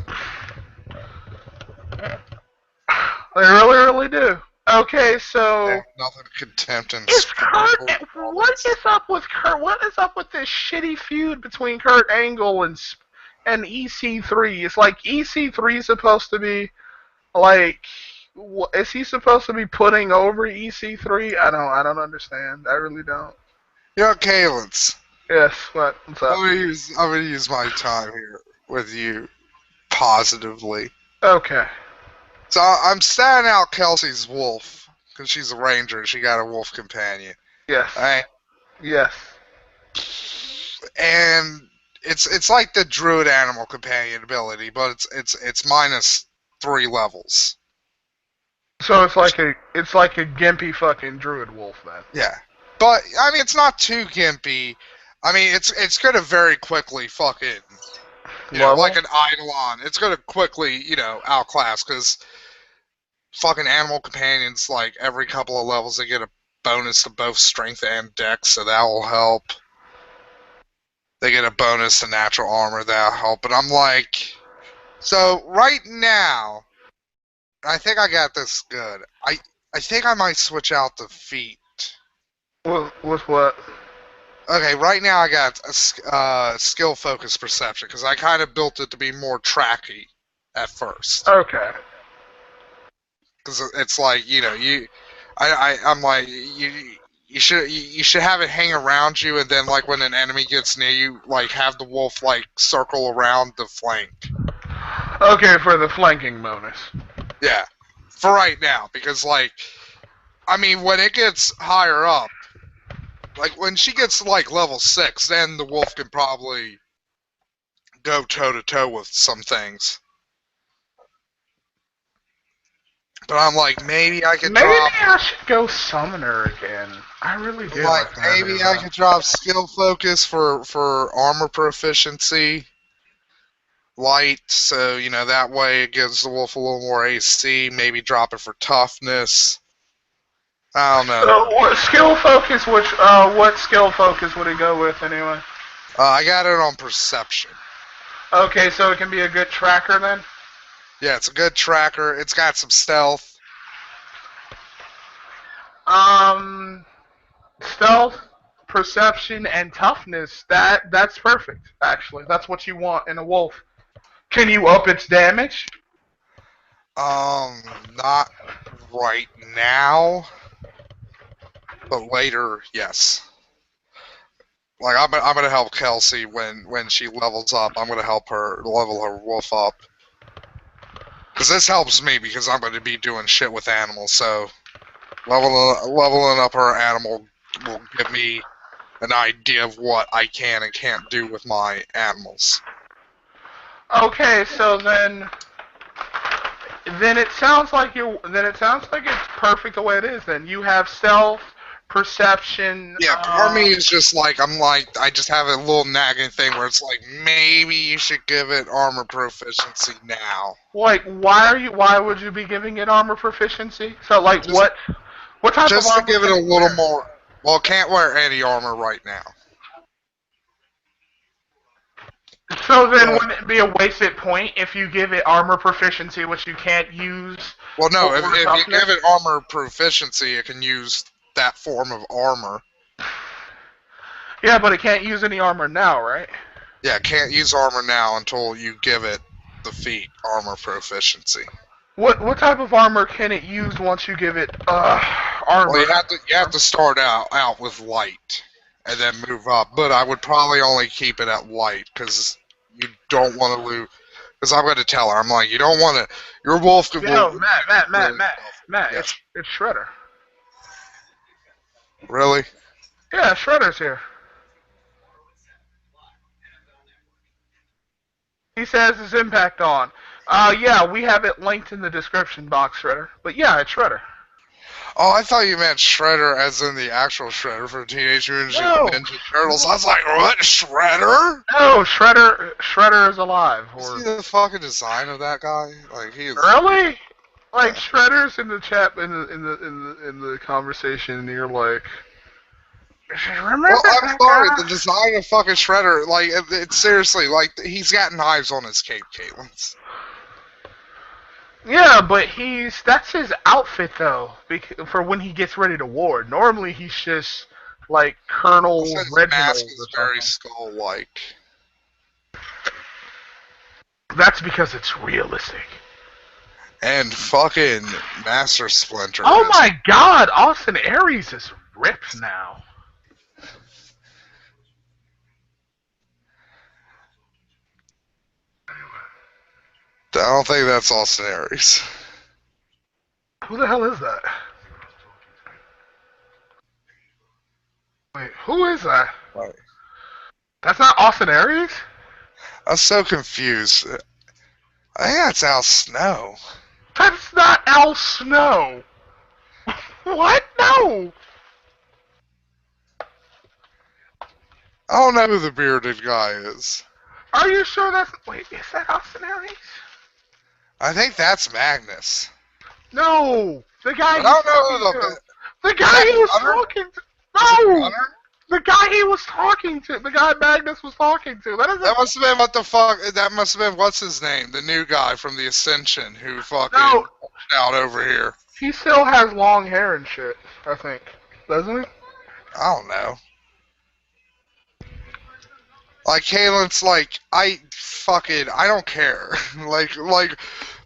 They really, really do. Okay, They so have nothing but contempt and is scorn Kurt? for What us. is up with Kurt? What is up with this shitty feud between Kurt Angle and EC3? It's like EC3 supposed to be like, is he supposed to be putting over EC3? I don't understand. I really don't. You know, Kalins, Yes, what? What's up? I'm gonna use my time here with you positively. Okay. So I'm standing out Kelsey's wolf because she's a ranger. She got a wolf companion. Yes. All right, Yes. and it's like the druid animal companion ability, but it's minus 3 levels. So it's like a gimpy fucking druid wolf then. Yeah, but I mean it's not too gimpy. I mean it's gonna very quickly fucking Level. like an Eidolon. It's gonna quickly outclass because fucking animal companions like every couple of levels they get a bonus to both strength and dex, so that will help. They get a bonus to natural armor, that'll help. But I'm like, so right now, I think I got this good. I think I might switch out the feet. With what? Okay, right now I got a skill focus perception because I kind of built it to be more tracky at first. Okay. Because it's like I'm like you should have it hang around you, and then like when an enemy gets near you, like have the wolf like circle around the flank. Okay, for the flanking bonus. Yeah, for right now, because like I mean when it gets higher up, like when she gets to like level 6, then the wolf can probably go toe to toe with some things. But I'm like, maybe I could Maybe drop. I should go summoner again. I really do Like like maybe I that. could drop skill focus for armor proficiency, light, so that way it gives the wolf a little more AC. Maybe drop it for toughness. I don't know. So what skill focus? What skill focus would it go with anyway? I got it on perception. Okay, so it can be a good tracker then. Yeah, it's a good tracker. It's got some stealth. Um, Stealth, perception, and toughness. That's perfect. Actually, that's what you want in a wolf. Can you up its damage? Not right now, but later, yes. Like I'm gonna help Kelsey when she levels up. I'm gonna help her level her wolf up. Because this helps me because I'm going to be doing shit with animals. So leveling up her animal will give me an idea of what I can and can't do with my animals. Okay, so then it sounds like it's perfect the way it is. Then you have stealth, perception. Yeah, part of me is just like I just have a little nagging thing where it's like maybe you should give it armor proficiency now. Like, why would you be giving it armor proficiency? So like Just what type of just to armor give it can a it little wear? more. Well, it can't wear any armor right now. So then But wouldn't it be a wasted point if you give it armor proficiency, which you can't use well, no, for if you toughness? give it armor proficiency, it can use that form of armor. Yeah, but it can't use any armor now, right? Yeah, can't use armor now until you give it the feat armor proficiency. What type of armor can it use once you give it Well, armor? you have to start out with light, and then move up. But I would probably only keep it at light because you don't want to lose. Because I'm going to tell her, I'm like, you don't want to. Your wolf will Yo, really stealthy. Matt, Yes, it's Shredder. really. Yeah, Shredder's here. He says his impact on. Yeah, we have it linked in the description box, Shredder. But yeah, it's Shredder. Oh, I thought you meant Shredder as in the actual Shredder for Teenage Mutant No, Ninja Turtles. I was like, what? Shredder? no, Shredder is alive. You see Or the fucking design of that guy? Like, he is. really? Like Yeah. Shredder's in the chat in the conversation, and you're like, Well, remember I'm that sorry, guy? the design of fucking Shredder, like, it's seriously, like, he's got knives on his cape, Caitlin. Yeah, but that's his outfit though, for when he gets ready to war. Normally he's just like Also, Colonel his mask Reginald or is very something. skull-like. That's because it's realistic. And fucking Master Splinter Oh is. my God, Austin Aries is ripped now. I don't think that's Austin Aries. Who the hell is that? Wait, who is that? Like, That's not Austin Aries? I'm so confused. I think that's Al Snow. That's not Al Snow. What? No. I don't know who the bearded guy is. Are you sure that's? Wait, is that Austin Aries? I think that's Magnus. No, the guy But I he's don't know talking who to. the. The Is guy that he was Gunner? talking to. Is it No, Gunner? the guy he was talking to. The guy Magnus was talking to. That isn't. That must have been what the fuck. That must have been what's his name, the new guy from the Ascension who No, fucking out over here. he still has long hair and shit. I think, doesn't he? I don't know. Like Kalen's like I don't care. like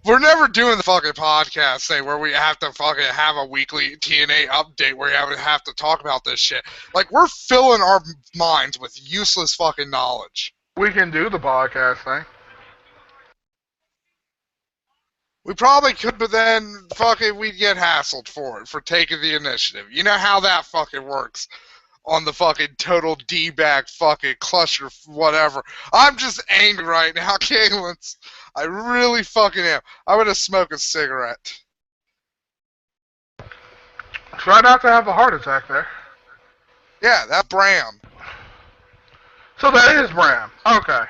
we're never doing the fucking podcast thing where we have to fucking have a weekly TNA update where we have to talk about this shit. Like we're filling our minds with useless fucking knowledge. We can do the podcast thing. We probably could, but then fucking we'd get hassled for it, for taking the initiative. You know how that fucking works on the fucking total D-bag fucking cluster whatever. I'm just angry right now, Kalen's. I really fucking am. I'm gonna smoke a cigarette. Try not to have a heart attack there. Yeah, that Bram. So that is Bram. Okay.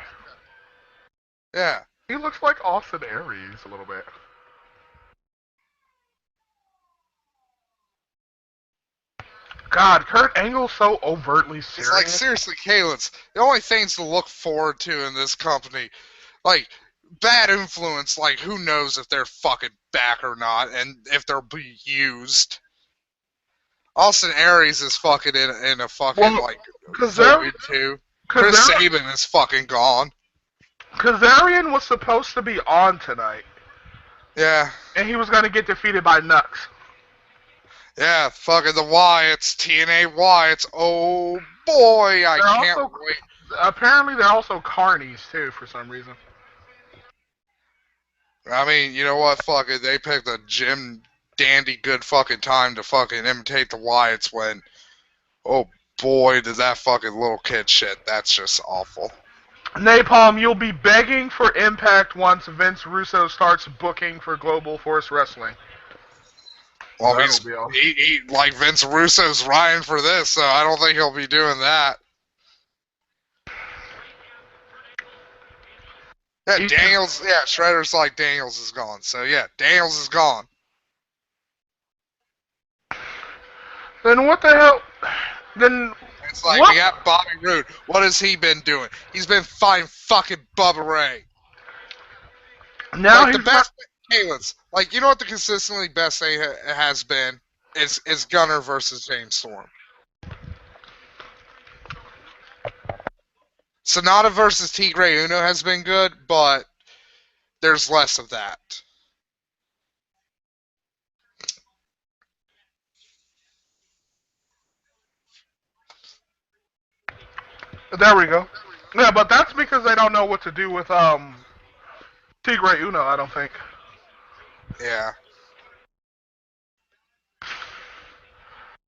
Yeah. He looks like Austin Aries a little bit. God, Kurt Angle's so overtly It's like, serious. seriously, Kalen's. The only things to look forward to in this company, like, bad influence, like, who knows if they're fucking back or not, and if they'll be used. Austin Aries is fucking in a fucking, Well, like, Kazarian, void too. Chris Sabin is fucking gone. Kazarian was supposed to be on tonight, Yeah. and he was going to get defeated by Nux. Yeah, fucking the Wyatts, TNA Wyatts. Oh boy, I They're can't also wait. apparently they're also carnies too for some reason. I mean, you know what? Fuck it. They picked a Jim Dandy good fucking time to fucking imitate the Wyatts when, oh boy, did that fucking little kid shit. That's just awful. Napalm, you'll be begging for Impact once Vince Russo starts booking for Global Force Wrestling. Well, That'll be awesome. he like Vince Russo's Ryan for this, so I don't think he'll be doing that. Yeah, Daniels. Yeah, Shredder's like Daniels is gone. So yeah, Daniels is gone. Then what the hell? Then It's like what? we got Bobby Roode. What has he been doing? He's been fighting fucking Bubba Ray. Now Like the he's not. best Kalen's. Like you know what the consistently best thing has been is Gunner versus James Storm. Sonata versus Tigre Uno has been good, but there's less of that. There we go. Yeah, but that's because they don't know what to do with Tigre Uno. I don't think. Yeah.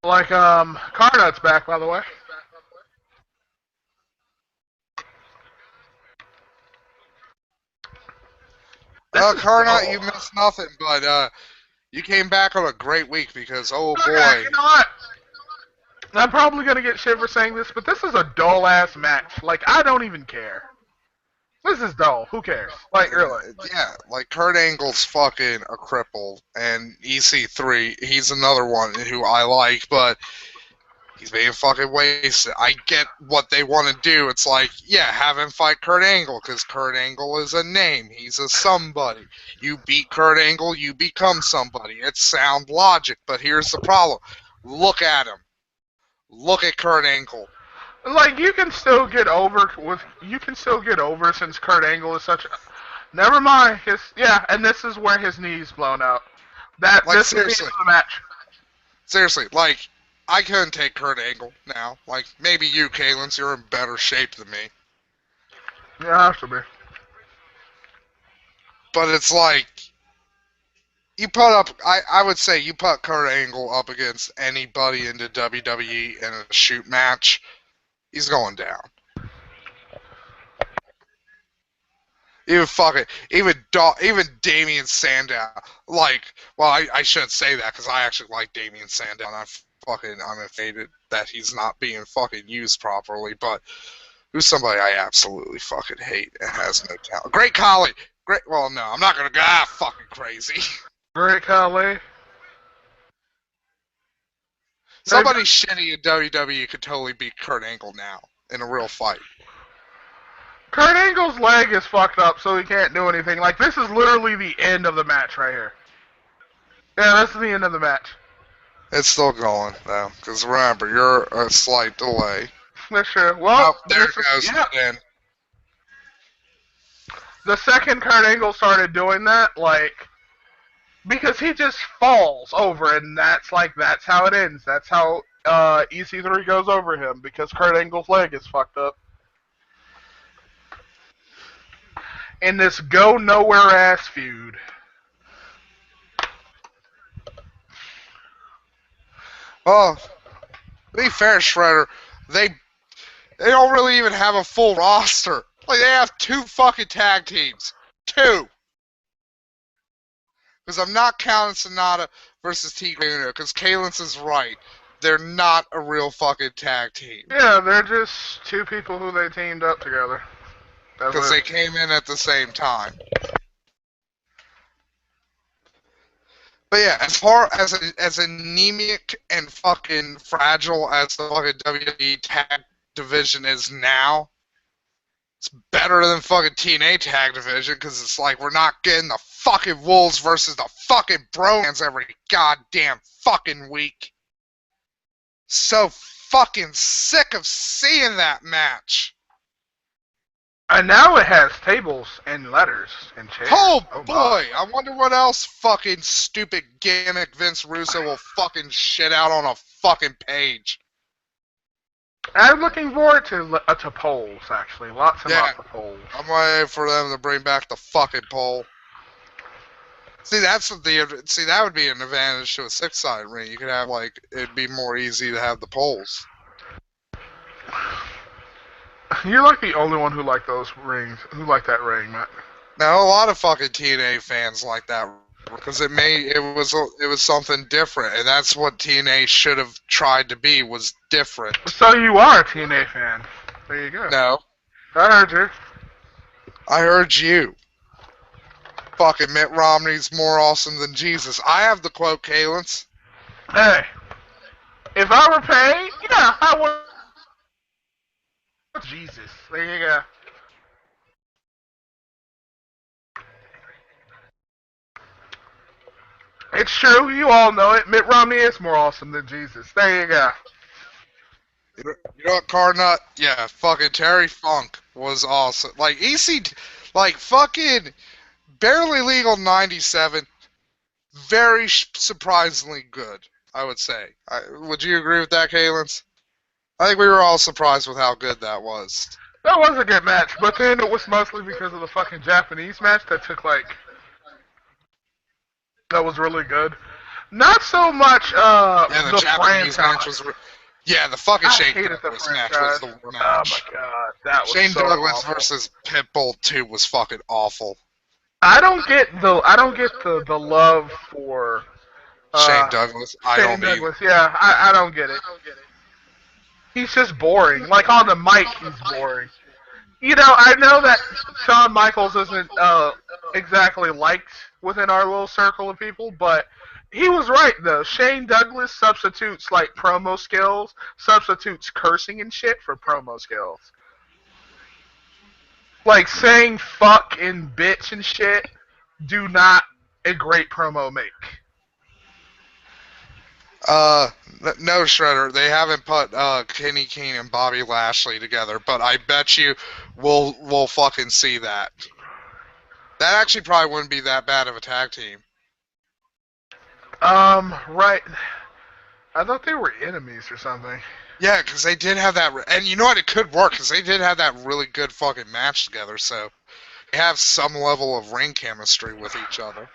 Like Carnut's back, by the way. This is Carnot, dull. you missed nothing, but you came back on a great week because, oh Okay, boy. you know what? I'm probably gonna get shit for saying this, but this is a dull ass match. Like I don't even care. This is dull. Who cares? Like really. Yeah, like Kurt Angle's fucking a cripple, and EC3, he's another one who I like, but he's being fucking wasted. I get what they want to do. It's like, yeah, have him fight Kurt Angle, because Kurt Angle is a name. He's a somebody. You beat Kurt Angle, you become somebody. It's sound logic, but here's the problem. Look at him. Look at Kurt Angle. Like you can still get over with. You can still get over since Kurt Angle is such. Never mind his. Yeah, and this is where his knee's blown out. That Like, this is the end seriously. of the match. Seriously, like, I couldn't take Kurt Angle now. Like, maybe you, Kalins, you're in better shape than me. Yeah, has to be. But it's like, you put up, I would say you put Kurt Angle up against anybody in the WWE in a shoot match, he's going down. Even Damian Sandow, like, well, I shouldn't say that because I actually like Damian Sandow and I'm offended that he's not being fucking used properly, but who's somebody I absolutely fucking hate and has no talent. Great Khali. Great. Well, no, I'm not gonna go fucking crazy. Great Khali. They've, Somebody shitty in WWE could totally beat Kurt Angle now in a real fight. Kurt Angle's leg is fucked up, so he can't do anything. Like this is literally the end of the match right here. Yeah, this is the end of the match. It's still going though, because remember, you're a slight delay. That's true. Well, Oh, there this it is goes. yeah. Then The second Kurt Angle started doing that, like because he just falls over, and that's how it ends. That's how EC3 goes over him because Kurt Angle's leg is fucked up. In this go nowhere ass feud. well, to be fair, Shredder, they they don't really even have a full roster. Like, they have 2 fucking tag teams. 2. Because I'm not counting Sonata versus Tigre, because Kalins is right. They're not a real fucking tag team. Yeah, they're just two people who they teamed up together. That's Because what. they came in at the same time. But yeah, as far as anemic and fucking fragile as the fucking WWE tag division is now, it's better than fucking TNA tag division because it's like we're not getting the fucking Wolves versus the fucking Bromans every goddamn fucking week. So fucking sick of seeing that match. And now it has tables and letters and chairs. Oh my. boy, I wonder what else fucking stupid gimmick Vince Russo will fucking shit out on a fucking page. I'm looking forward to polls, actually. Lots and Yeah, lots of polls. I'm waiting for them to bring back the fucking poll. See, that would be an advantage to a 6-side ring. You could have, like, it'd be more easy to have the polls. You're like the only one who like those rings, who like that ring, Matt. Now, a lot of fucking TNA fans like that because it was something different, and that's what TNA should have tried to be, was different. So you are a TNA fan. There you go. No, I heard you. I heard you. Fucking Mitt Romney's more awesome than Jesus. I have the quote, Kalins. Hey, if I were paid, yeah, I would. Jesus. There you go. It's true. You all know it. Mitt Romney is more awesome than Jesus. There you go. You know what, Carnut? Yeah, fucking Terry Funk was awesome. Like, like, fucking Barely Legal 97, very surprisingly good, I would say. Would you agree with that, Kalins? I think we were all surprised with how good that was. That was a good match, but then it was mostly because of the fucking Japanese match that took like that was really good. Not so much Yeah, the the Japanese match franchise. was. Yeah, the fucking I Shane hated the Douglas match was franchise. the Oh my match. god, that was Shane so Douglas awful. versus Pitbull 2 was fucking awful. I don't get the love for Shane uh Douglas, I Shane don't either. Douglas. Yeah, I don't get it. He's just boring. Like on the mic, he's boring. I know that Shawn Michaels isn't exactly liked within our little circle of people, but he was right though. Shane Douglas substitutes like promo skills, substitutes cursing and shit for promo skills. Like saying fuck and bitch and shit do not a great promo make. Uh, no, Shredder. They haven't put Kenny King and Bobby Lashley together, but I bet you we'll fucking see that. That actually probably wouldn't be that bad of a tag team. Right. I thought they were enemies or something. Yeah, because they did have that, and you know what? It could work because they did have that really good fucking match together. So they have some level of ring chemistry with each other.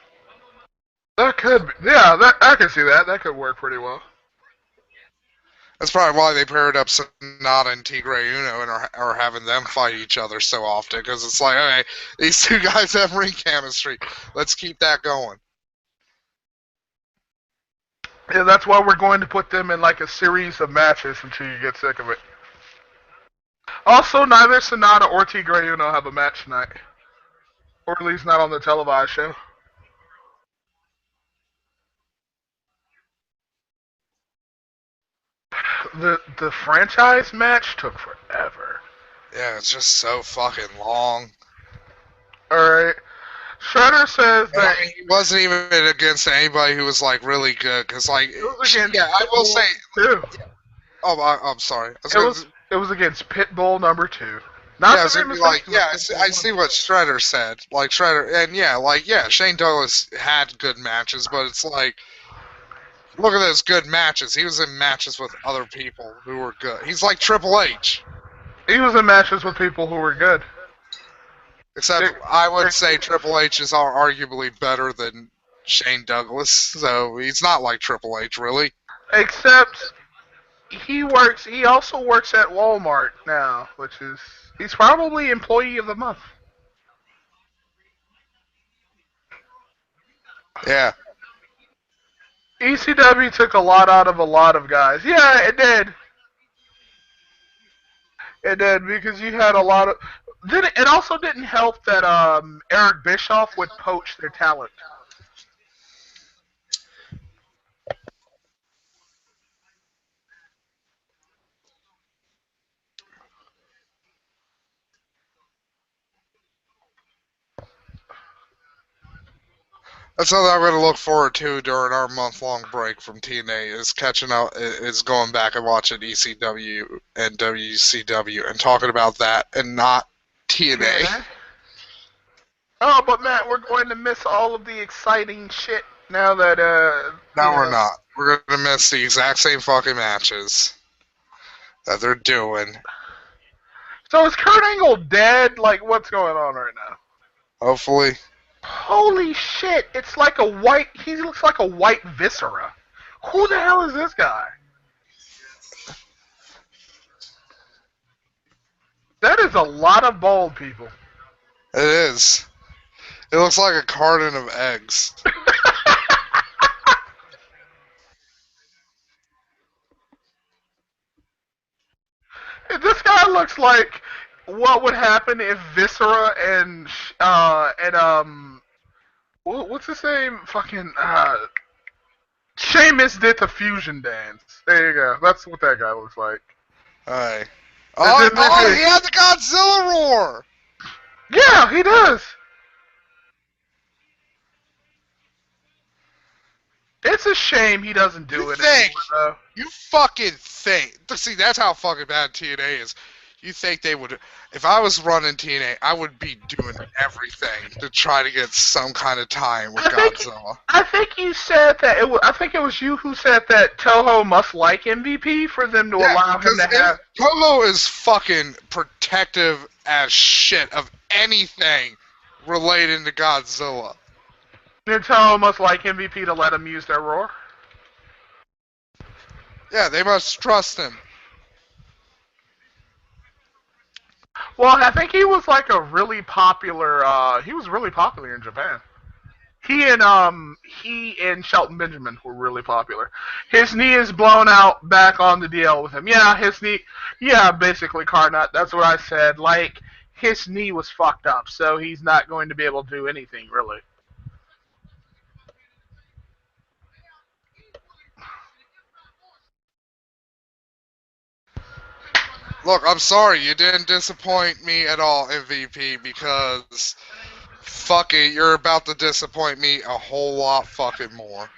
That could be, yeah, that I could see that. That could work pretty well. That's probably why they paired up Sonata and Tigre Uno and are having them fight each other so often because it's like, okay, these two guys have ring chemistry. Let's keep that going. Yeah, that's why we're going to put them in like a series of matches until you get sick of it. Also, neither Sonata or Tigre Uno have a match tonight, or at least not on the televised show. The franchise match took forever. Yeah, it's just so fucking long. All right, Shredder says And I that mean, he wasn't even against anybody who was like really good because, like, it was against yeah, I will Pitbull say. too. Oh, I'm sorry. I was It gonna, was it was against Pitbull number two. yeah, I Not the was gonna Rey be like, Mysterio, yeah, but I Pitbull one. see what Shredder said. Like Shredder, and yeah, like yeah, Shane Douglas had good matches, but it's like, look at those good matches. He was in matches with other people who were good. He's like Triple H, He was in matches with people who were good. except It, I would it, say Triple H is arguably better than Shane Douglas. So he's not like Triple H, really. except he also works at Walmart now, which is he's probably employee of the month. Yeah. ECW took a lot out of a lot of guys. Yeah, it did. It did because you had a lot of. Then it also didn't help that Eric Bischoff would poach their talent. That's something I'm going to look forward to during our month-long break from TNA is catching up, is going back and watching ECW and WCW and talking about that and not TNA. TNA. Oh, but Matt, we're going to miss all of the exciting shit now that No, we're not. We're going to miss the exact same fucking matches that they're doing. So is Kurt Angle dead? Like, what's going on right now? Hopefully. Holy shit! It's like a white. He looks like a white viscera. Who the hell is this guy? That is a lot of bald people. It is. It looks like a carton of eggs. This guy looks like what would happen if Viscera and what's his name? Fucking Sheamus did the fusion dance. There you go. That's what that guy looks like. Alright. And Oh, then oh, he had the Godzilla roar! yeah, he does. It's a shame he doesn't do You it think? anymore, though. You fucking think. See, that's how fucking bad TNA is. You think they would? If I was running TNA, I would be doing everything to try to get some kind of tie-in with I think Godzilla. I think you said that it was. I think it was you who said that Toho must like MVP for them to Yeah, allow him because to have. Toho is fucking protective as shit of anything relating to Godzilla. Then Toho must like MVP to let him use their roar. Yeah, they must trust him. Well, I think he was like a really popular. He was really popular in Japan. He and Shelton Benjamin were really popular. His knee is blown out back on the DL with him. Yeah, his knee. Yeah, basically Carnut. That's what I said. Like his knee was fucked up, so he's not going to be able to do anything really. Look, I'm sorry, you didn't disappoint me at all, MVP, because fuck it, you're about to disappoint me a whole lot fucking more.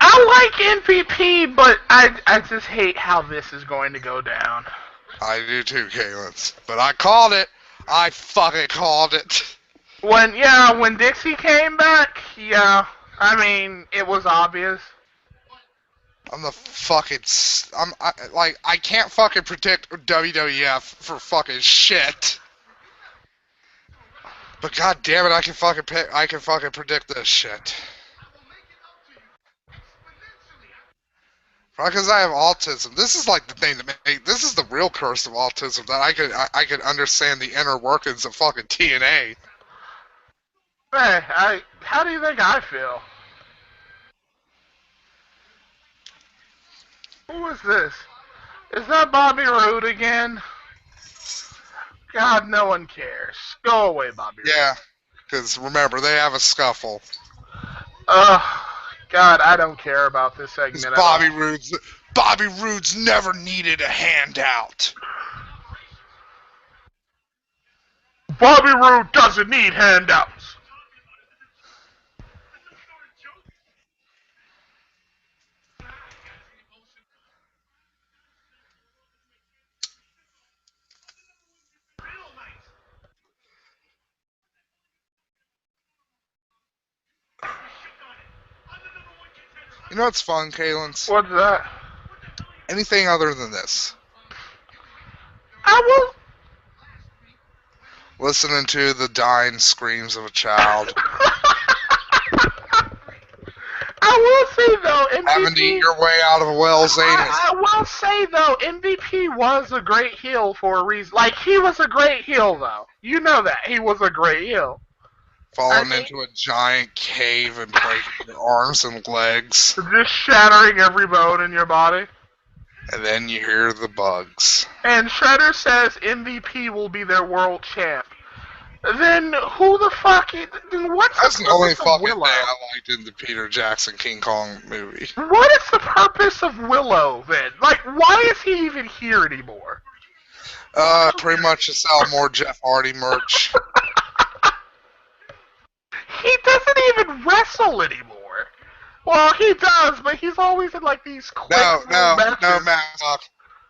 I like MVP, but I just hate how this is going to go down. I do too, Kalins. But I called it. I fucking called it. When Dixie came back, yeah, I mean it was obvious. I'm the fucking. I can't fucking predict WWF for fucking shit. But god damn it, I can fucking predict this shit. Because I have autism. This is like the thing that this is the real curse of autism, that I could understand the inner workings of fucking TNA. Hey, how do you think I feel? Who is this? Is that Bobby Roode again? God, no one cares. Go away, Bobby Roode. Yeah, because remember, they have a scuffle. Ugh, God, I don't care about this Because segment at all. Bobby Roode's never needed a handout. Bobby Roode doesn't need handouts. You know what's fun, Kalins? What's that? Anything other than this. I will. Listening to the dying screams of a child. I will say though, Having to eat MVP. your way out of a well's anus. I will say though, MVP was a great heel for a reason. Like he was a great heel though. You know that he was a great heel. I Falling mean, into a giant cave and breaking your arms and legs. just shattering every bone in your body. And then you hear the bugs. And Shredder says MVP will be their world champ. Then who the fuck? Then what's That's the the only purpose of fucking thing Willow? I liked in the Peter Jackson King Kong movie. What is the purpose of Willow then? Like, why is he even here anymore? Pretty much to sell more Jeff Hardy merch. He doesn't even wrestle anymore. Well, he does, but he's always in like these quick No, matches. Matt.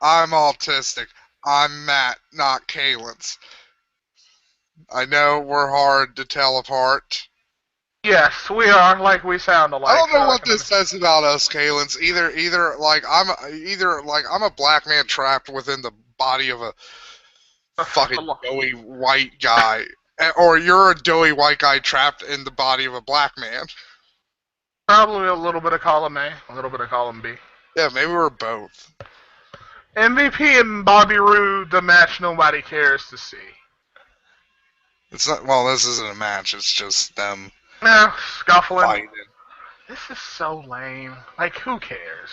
I'm autistic. I'm Matt, not Kalins. I know we're hard to tell apart. Yes, we are. Like we sound alike. I don't know So what this says about us, Kalins. Either like I'm a black man trapped within the body of a fucking doughy white guy, or you're a doughy white guy trapped in the body of a black man. Probably a little bit of column A, a little bit of column B. Yeah, maybe we're both. MVP and Bobby Roode, the match nobody cares to see. It's not. Well, this isn't a match. It's just them Yeah, scuffling. fighting. This is so lame. Like, who cares?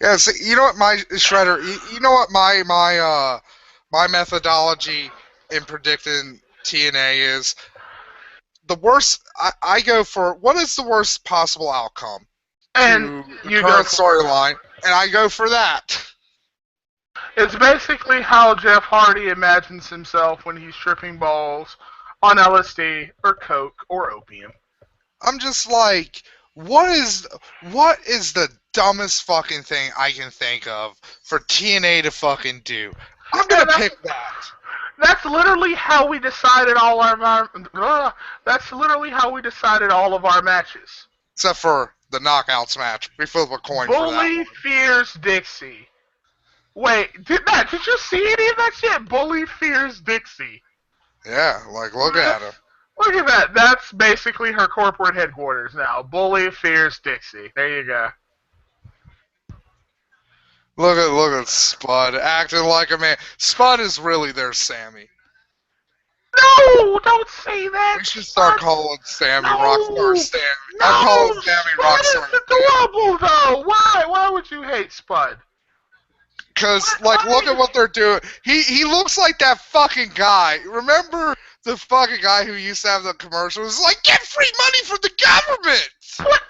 Yeah, see, you know what my Shredder. You know what my methodology in predicting TNA is. The worst. I go for what is the worst possible outcome And to the you go current for it. storyline, and I go for that. It's basically how Jeff Hardy imagines himself when he's tripping balls on LSD or coke or opium. I'm just like, what is the dumbest fucking thing I can think of for TNA to fucking do? I'm gonna And pick that. that's literally how we decided all that's literally how we decided all of our matches. Except for the knockouts match. We flip a coin for that Bully one. fears Dixie. Wait, did you see any of that shit? Bully fears Dixie. Yeah, like look at him. Look at that. That's basically her corporate headquarters now. Bully fears Dixie. There you go. Look at Spud acting like a man. Spud is really their Sammy. No, don't say that, We should start Spud. calling Sammy Rockstar No, Sammy. I'm calling no, Sammy Spud Rockstar is Sammy. adorable though. Why? Why would you hate Spud? Cause Why like look do at you? what they're doing. He looks like that fucking guy. Remember the fucking guy who used to have the commercials? Like get free money from the government. What?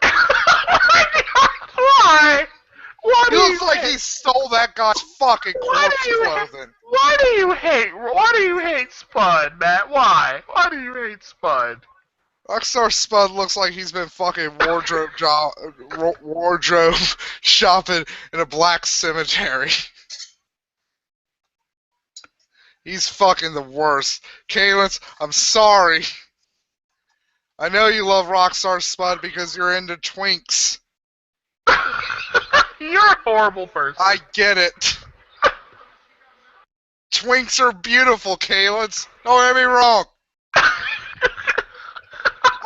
Why? Why He do looks you like hate? he stole that guy's fucking Why corpse do you hate? clothing. Why do you hate? Why do you hate Spud, Matt? Why? Why do you hate Spud? Rockstar Spud looks like he's been fucking wardrobe shopping in a black cemetery. He's fucking the worst. Kalins, I'm sorry. I know you love Rockstar Spud because you're into twinks. You're a horrible person. I get it. Twinks are beautiful, Kalins. Don't get me wrong.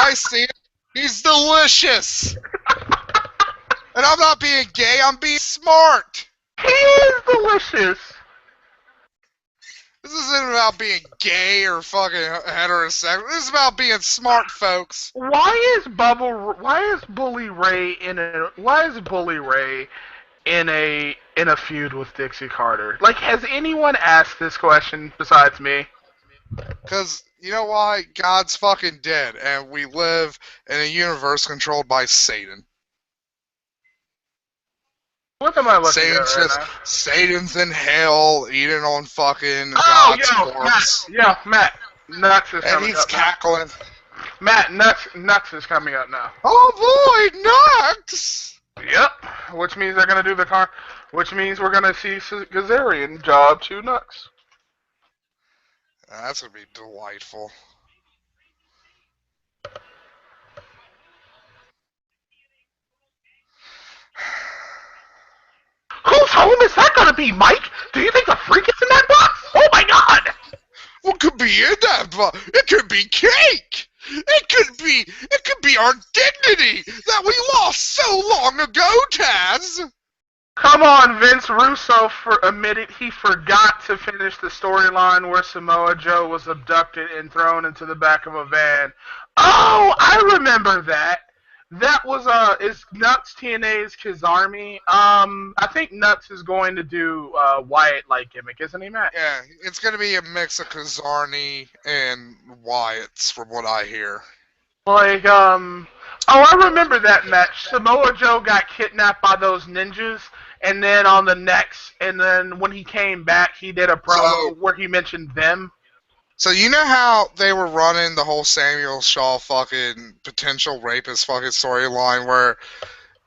I see it. He's delicious. And I'm not being gay, I'm being smart. He is delicious. This isn't about being gay or fucking heterosexual. This is about being smart, folks. Why is Bully Ray in a? Why is Bully Ray in a feud with Dixie Carter? Like, has anyone asked this question besides me? Because, you know why? God's fucking dead, and we live in a universe controlled by Satan. What am I looking at right now? Satan's in hell, eating on fucking Oh, God's corpse. Matt, Nuts is And coming he's up now. cackling. Matt, Nuts is coming up now. Oh boy, Nux! Yep, which means they're gonna do the car. Which means we're gonna see Gazarian job to Nux. That's gonna be delightful. Whose home is that gonna be, Mike? Do you think the freak is in that box? Oh my god! What could be in that box? It could be cake! It could be our dignity that we lost so long ago, Taz! Come on, Vince Russo admitted he forgot to finish the storyline where Samoa Joe was abducted and thrown into the back of a van. Oh, I remember that. That was is Nuts TNA's Kizarmi. I think Nuts is going to do Wyatt like gimmick, isn't he, Matt? Yeah, it's gonna be a mix of Kazarni and Wyatt's, from what I hear. Like, oh, I remember that match. Samoa Joe got kidnapped by those ninjas, and then and then when he came back, he did a So, promo where he mentioned them. so you know how they were running the whole Samuel Shaw fucking potential rapist fucking storyline where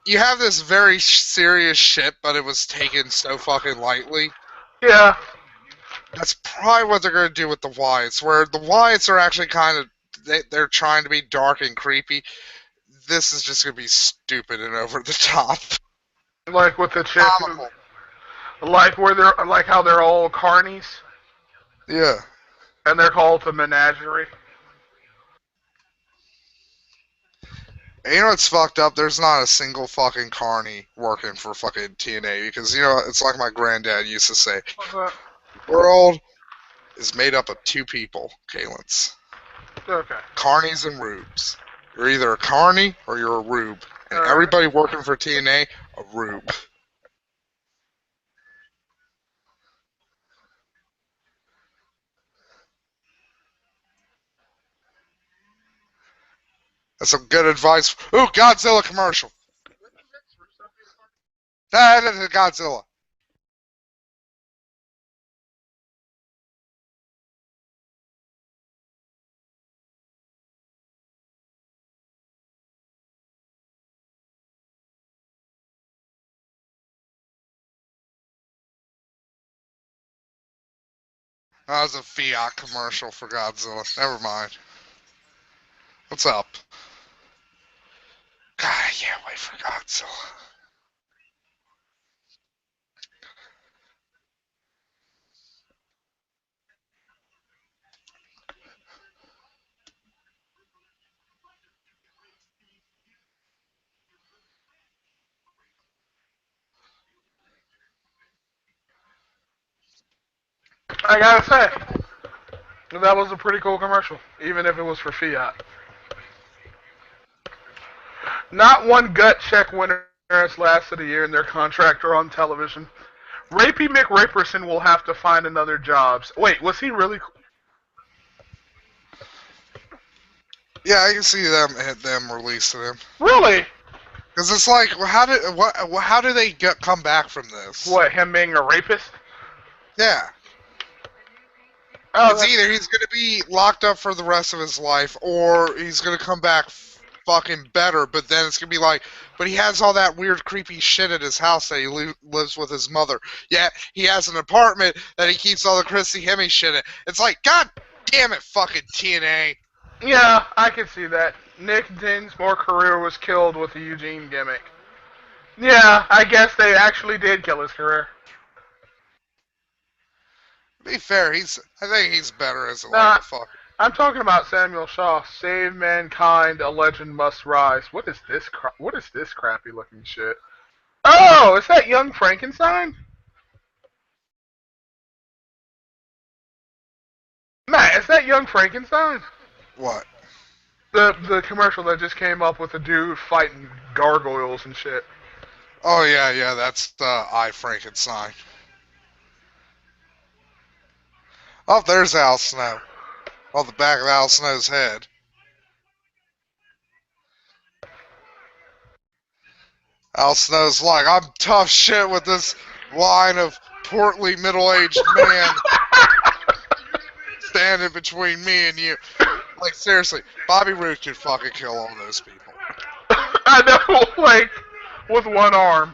you have this very serious shit, but it was taken so fucking lightly? Yeah. That's probably what they're going to do with the Wyatts, where the Wyatts are actually kind of, they're trying to be dark and creepy. This is just going to be stupid and over the top. Like with the chick, Comical. like where they're like how they're all carnies, Yeah. and they're called the menagerie. And you know what's fucked up? There's not a single fucking carny working for fucking TNA because, you know, it's like my granddad used to say, What's that? the world is made up of two people, Kalins. Okay. Carnies and rubes. You're either a carny or you're a rube. And everybody working for TNA, a rube. That's some good advice. Ooh, Godzilla commercial. That is Godzilla. That was a Fiat commercial for Godzilla. Never mind. What's up? God, I can't wait for Godzilla. I gotta say, that was a pretty cool commercial, even if it was for Fiat. Not one gut check winner has lasted a year in their contract or on television. Rapey McRaperson will have to find another job. Wait, was he really? Yeah, I can see them releasing him. Really? Because it's like, how do they come back from this? What, him being a rapist? Yeah. Oh, It's either he's going to be locked up for the rest of his life, or he's going to come back fucking better, but then it's going to be like, but he has all that weird, creepy shit at his house that he lives with his mother. Yeah, he has an apartment that he keeps all the Chrissy Hemme shit in. It's like, god damn it, fucking TNA. yeah, I can see that. Nick Dinsmore's career was killed with the Eugene gimmick. Yeah, I guess they actually did kill his career. To be fair, I think he's better as like Nah, a fuck. I'm talking about Samuel Shaw. Save mankind, a legend must rise. What is this? What is this crappy looking shit? Oh, is that Young Frankenstein? Matt, is that Young Frankenstein? What? The commercial that just came up with a dude fighting gargoyles and shit. Oh yeah, that's I Frankenstein. Oh, there's Al Snow. On the back of Al Snow's head. Al Snow's like, I'm tough shit with this line of portly middle-aged man standing between me and you. Like, seriously, Bobby Roode could fucking kill all those people. I know, like, with one arm.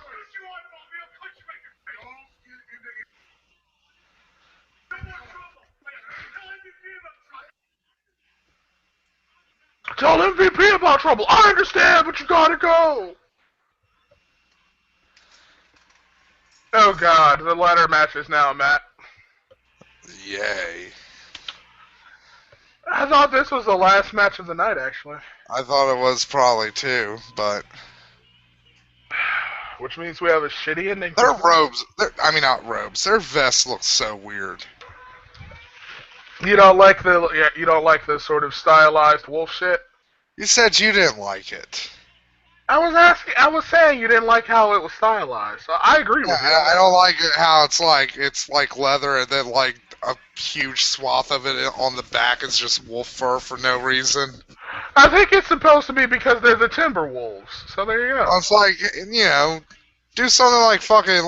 Tell MVP about trouble. I understand, but you gotta go. Oh god, the ladder matches now, Matt. Yay. I thought this was the last match of the night, actually. I thought it was probably too, but Which means we have a shitty ending. their robes, I mean not robes, their vests look so weird. You don't like the sort of stylized wolf shit. You said you didn't like it. I was saying you didn't like how it was stylized. So I agree with you. I don't like it how it's like leather and then like a huge swath of it on the back is just wolf fur for no reason. I think it's supposed to be because they're the timber wolves. So there you go. It's like, do something like fucking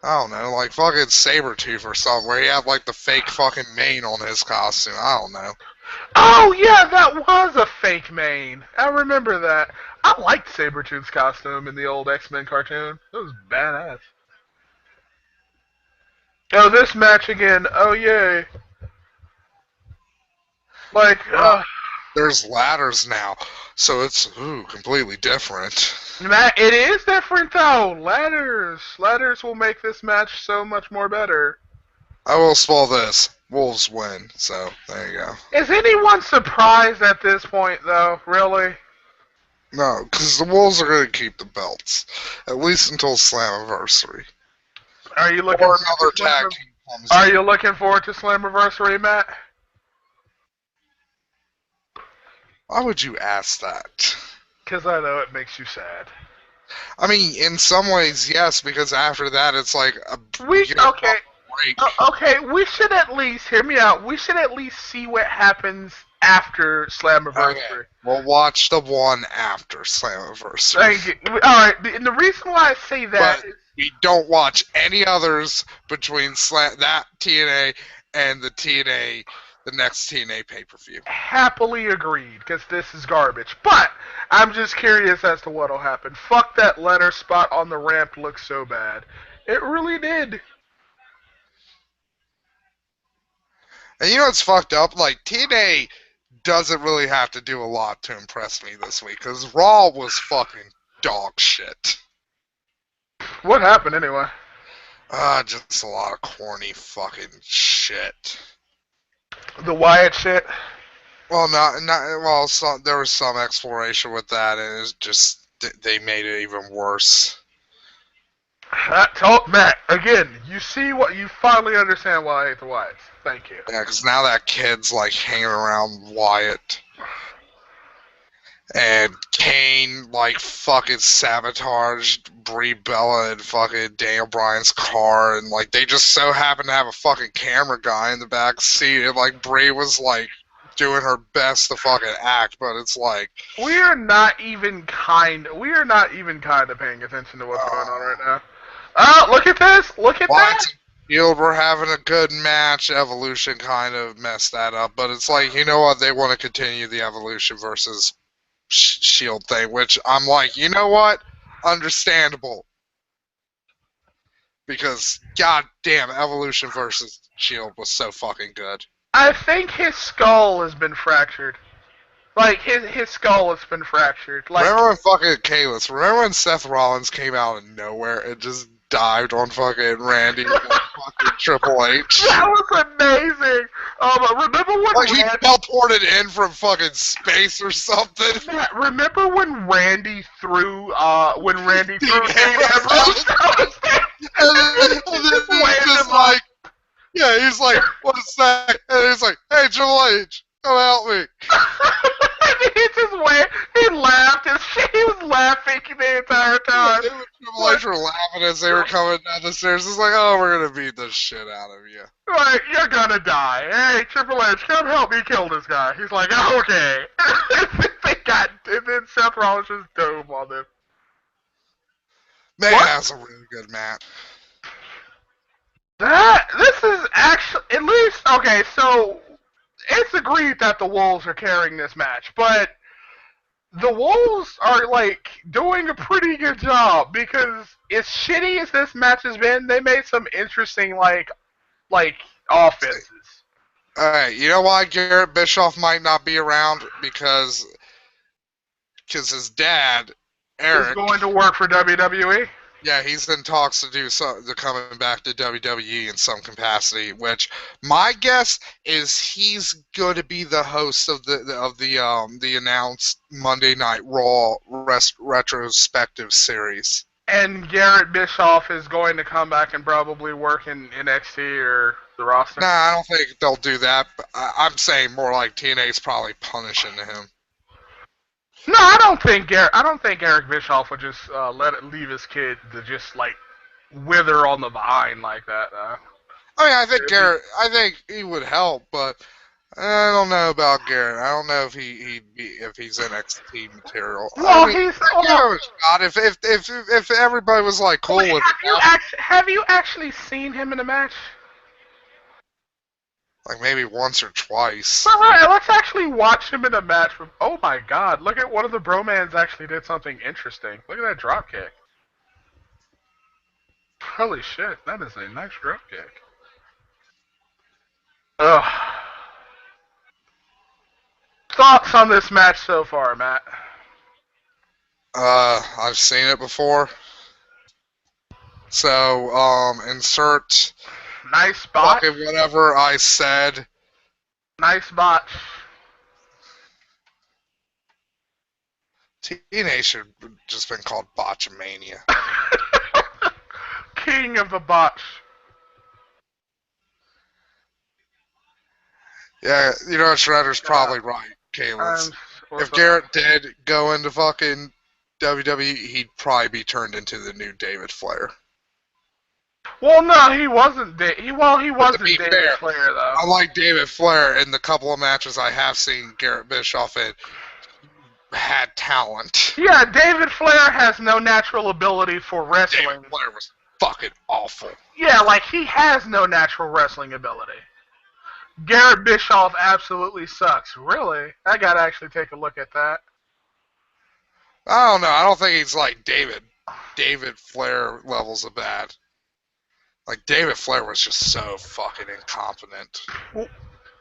I don't know, like fucking Sabretooth or something, where he had like the fake fucking mane on his costume. I don't know. Oh yeah, that was a fake mane. I remember that. I liked Sabretooth's costume in the old X-Men cartoon. It was badass. Oh, this match again. Oh yay. Like, There's ladders now, so it's completely different. Matt, it is different though. Ladders will make this match so much more better. I will spoil this. Wolves win, so there you go. Is anyone surprised at this point though? Really? No, because the Wolves are going to keep the belts, at least until Slammiversary. Are you looking? Or another tag team comes Are in. you looking forward to Slammiversary, Matt? Why would you ask that? Because I know it makes you sad. I mean, in some ways, yes, because after that, it's like a We okay. break. Okay, we should at least hear me out. We should at least see what happens after Slammiversary. Okay. We'll watch the one after Slammiversary. Thank you. All right, and the reason why I say that But is we don't watch any others between that TNA and the next TNA pay-per-view. happily agreed because this is garbage. But I'm just curious as to what'll happen. Fuck that letter spot on the ramp looks so bad. It really did. And you know what's fucked up? Like, TNA doesn't really have to do a lot to impress me this week, because Raw was fucking dog shit. What happened anyway? Just a lot of corny fucking shit. The Wyatt shit. Well, well. There was some exploration with that, and it's just they made it even worse. Matt, again, you see what you finally understand why I hate the Wyatts. Thank you. Yeah, because now that kid's like hanging around Wyatt, and Kane like fucking sabotaged Brie Bella and fucking Daniel Bryan's car, and like they just so happened to have a fucking camera guy in the back seat, and like Brie was like doing her best to fucking act, but it's like, We are not even kind of paying attention to what's going on right uh, now. Oh, look at this! Look at that! Wyatt and Shield were having a good match. Evolution kind of messed that up, but it's like, you know what? They want to continue the Evolution versus Shield thing, which I'm like, you know what? Understandable. Because goddamn, Evolution versus Shield was so fucking good. I think his skull has been fractured. Like his skull has been fractured. Like Remember when fucking Kalis? Remember when Seth Rollins came out of nowhere and just dived on fucking Randy and fucking Triple H? that was amazing. Remember Like when he Randy? teleported in from fucking space or something. Matt, remember when Randy Dean threw Dean Ambrose. Ambrose down the stairs? And then Just he's waved just him off. like, yeah, he's like, what's that? And he's like, hey, Triple H, come help me. he just went. He laughed. He was laughing the entire Yeah, time. him and Triple Like, H were laughing as they were coming down the stairs. It's like, oh, we're gonna beat the shit out of you. like, you're gonna die. Hey, Triple H, come help me kill this guy. He's like, okay. And then Seth Rollins just dove on them. Man, What? that was a really good match. This is actually, at least, okay, so it's agreed that the Wolves are carrying this match, but the Wolves are like doing a pretty good job because as shitty as this match has been, they made some interesting like offenses. Alright, you know why Garrett Bischoff might not be around? Because his dad, Is Eric, going to work for WWE. yeah, he's in talks to do so, to coming back to WWE in some capacity. Which my guess is he's going to be the host of the announced Monday Night Raw retrospective series. And Garrett Bischoff is going to come back and probably work in NXT or the roster. Nah, I don't think they'll do that. But I'm saying more like TNA's probably punishing him. No, I don't think Garrett. I don't think Eric Bischoff would just let it leave his kid to just like wither on the vine like that. I mean, I think he would help, but I don't know about Garrett. I don't know if if he's NXT material. I Well, mean, he's I give well. him a shot. If everybody was like cool with it, Have you actually seen him in a match? like maybe once or twice. All right, let's actually watch him in a match. Oh my God! Look at one of the bromans actually did something interesting. Look at that drop kick. Holy shit, that is a nice drop kick. Ugh. Thoughts on this match so far, Matt? I've seen it before. So, insert Nice botch. fucking whatever I said. Nice botch. TNA should have just been called Botchamania. King of the botch. Yeah, you know, Shredder's probably right, Kalins. Um, If Garrett did go into fucking WWE, he'd probably be turned into the new David Flair. well, no, he wasn't. He But to wasn't be David fair, Flair though. unlike David Flair, in the couple of matches I have seen Garrett Bischoff in, had talent. Yeah, David Flair has no natural ability for wrestling. David Flair was fucking awful. Yeah, like he has no natural wrestling ability. Garrett Bischoff absolutely sucks. Really? I gotta actually take a look at that. I don't know. I don't think he's like David Flair levels of bad. Like, David Flair was just so fucking incompetent.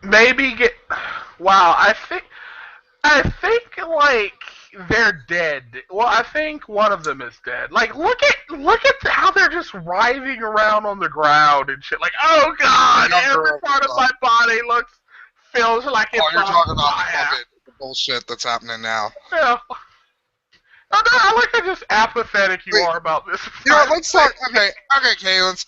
Maybe get. Wow, I think like they're dead. Well, I think one of them is dead. Like look at how they're just writhing around on the ground and shit. Like, oh The god, every younger part of my body feels like Oh, it's you're on talking about the fire. fucking bullshit that's happening now. Yeah. I like how just apathetic you Wait, are about this. you know what? Let's talk. Okay, Kay. Let's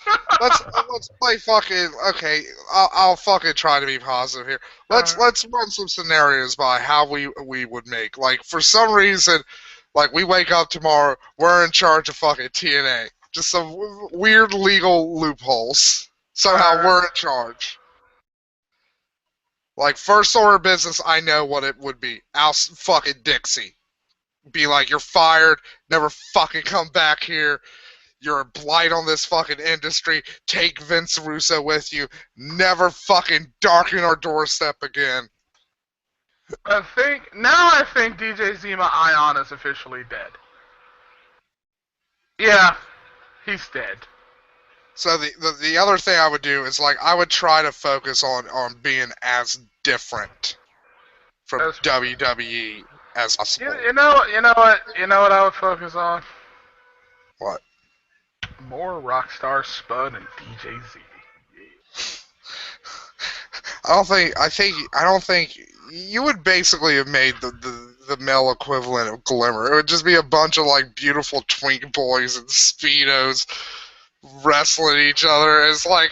play fucking. Okay, I'll fucking try to be positive here. Let's run some scenarios by how we would make. Like, for some reason, like, we wake up tomorrow, we're in charge of fucking TNA. Just some weird legal loopholes. Somehow we're in charge. Like, first order of business, I know what it would be. Oust fucking Dixie. Be like, you're fired, never fucking come back here. You're a blight on this fucking industry. Take Vince Russo with you. Never fucking darken our doorstep again. I think DJ Zema Ion is officially dead. Yeah, he's dead. So the other thing I would do is, like, I would try to focus on being as different from As, WWE as possible. you know what I would focus on? What? More Rockstar Spud and DJ Z. I don't think you would basically have made the male equivalent of Glimmer. It would just be a bunch of, like, beautiful twink boys and speedos wrestling each other. It's like,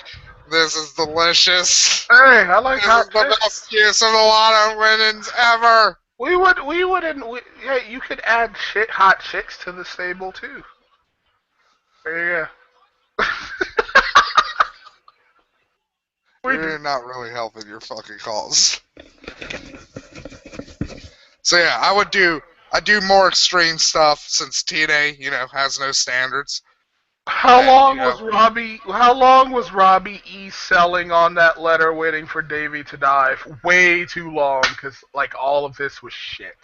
this is delicious. Hey, I like This hot is the chicks. best use of the lotto winnings ever. Yeah, you could add hot chicks to the stable too. There you go. You're not really helping your fucking cause. So yeah, I do more extreme stuff since TNA, has no standards. How And, long was Robbie E selling on that letter waiting for Davey to die? Way too long, because like all of this was shit.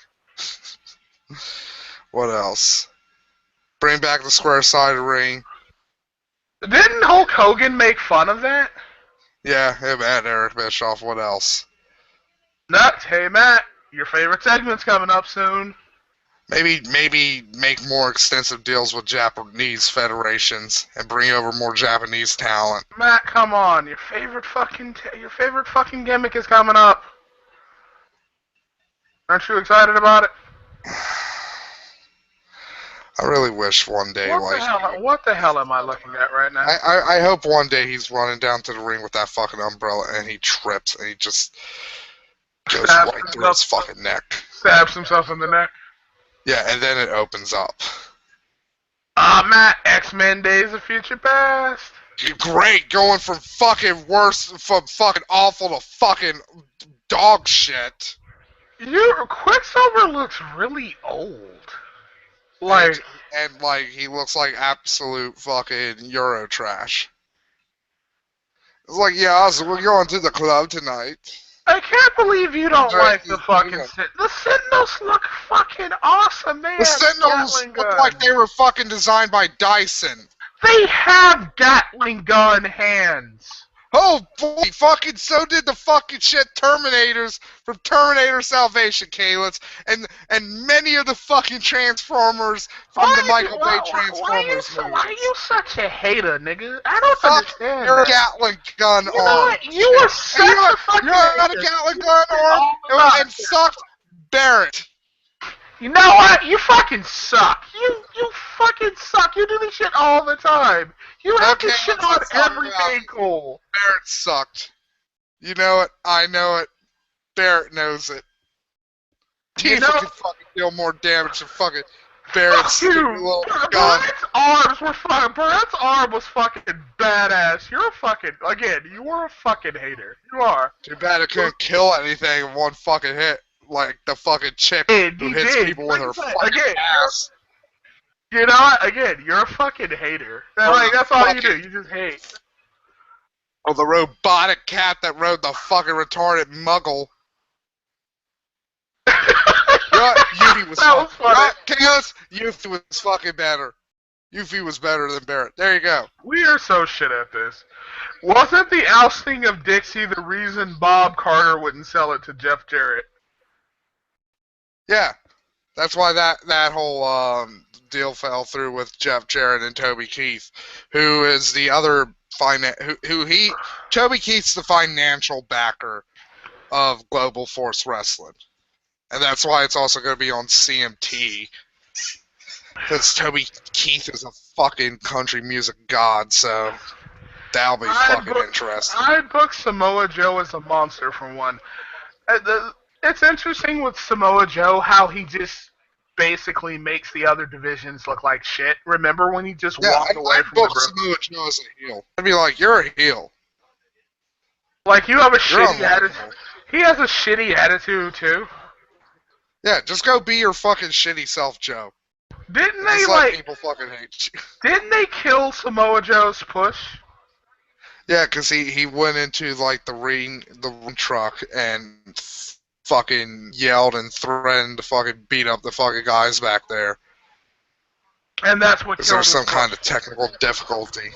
What else? Bring back the square sided ring. Didn't Hulk Hogan make fun of that? Yeah, him and Eric Bischoff. What else? Nuts. Hey Matt, your favorite segment's coming up soon. Maybe make more extensive deals with Japanese federations and bring over more Japanese talent. Matt, come on. Your favorite fucking gimmick is coming up. Aren't you excited about it? I really wish one day, What the hell am I looking at right now? I hope one day he's running down to the ring with that fucking umbrella and he trips and he just goes right through his fucking neck. Stabs himself in the neck. Yeah, and then it opens up. Matt, X-Men Days of Future Past. Great, going from fucking awful to fucking dog shit. Your Quicksilver looks really old. Like, and he looks like absolute fucking Euro trash. It's like, yeah, so we're going to the club tonight. I can't believe you don't like the fucking The Sentinels look fucking awesome. The Sentinels look like they were fucking designed by Dyson. They have Gatling gun hands. Oh boy, fucking so did the fucking shit Terminators from Terminator Salvation, Kalins, and many of the fucking Transformers from the Michael Bay Transformers movies. Why are you such a hater, nigga? I don't understand. Your Gatling gun you know arm. What? You were such a fucking You're a Gatling gun arm and sucked Barrett. You know what? You fucking suck. You fucking suck. You do this shit all the time. You have this shit on everything cool. Barrett sucked. You know it. I know it. Barrett knows it. Tifa could fucking deal more damage than fucking Barrett's stupid little gun. Barrett's arm was fucking badass. You're a fucking, again, you were a fucking hater. You are. Too bad it couldn't kill anything in one fucking hit. Like the fucking chick who hits people with her fucking ass. You know what? Again, you're a fucking hater. That's all you do. You just hate. Oh, the robotic cat that rode the fucking retarded muggle. Yuffie was funny. Chaos, Yuffie was fucking better. Yuffie was better than Barrett. There you go. We are so shit at this. Wasn't the ousting of Dixie the reason Bob Carter wouldn't sell it to Jeff Jarrett? Yeah, that's why that whole deal fell through with Jeff Jarrett and Toby Keith, who is the other Toby Keith's the financial backer of Global Force Wrestling, and that's why it's also going to be on CMT. Because Toby Keith is a fucking country music god, so that'll be fucking interesting. I'd book Samoa Joe as a monster for one. It's interesting with Samoa Joe how he just basically makes the other divisions look like shit. Remember when he just Yeah, walked away I'd from the book group? Samoa Joe as a heel. I'd be like, you're a heel. Like you have a You're shitty attitude. unlikable. He has a shitty attitude too. Yeah, just go be your fucking shitty self, Joe. Didn't And they just let people fucking hate you. Didn't they kill Samoa Joe's push? Yeah, because he went into like the ring truck and fucking yelled and threatened to fucking beat up the fucking guys back there. And that's what Because killed there's his some push. kind of technical difficulty.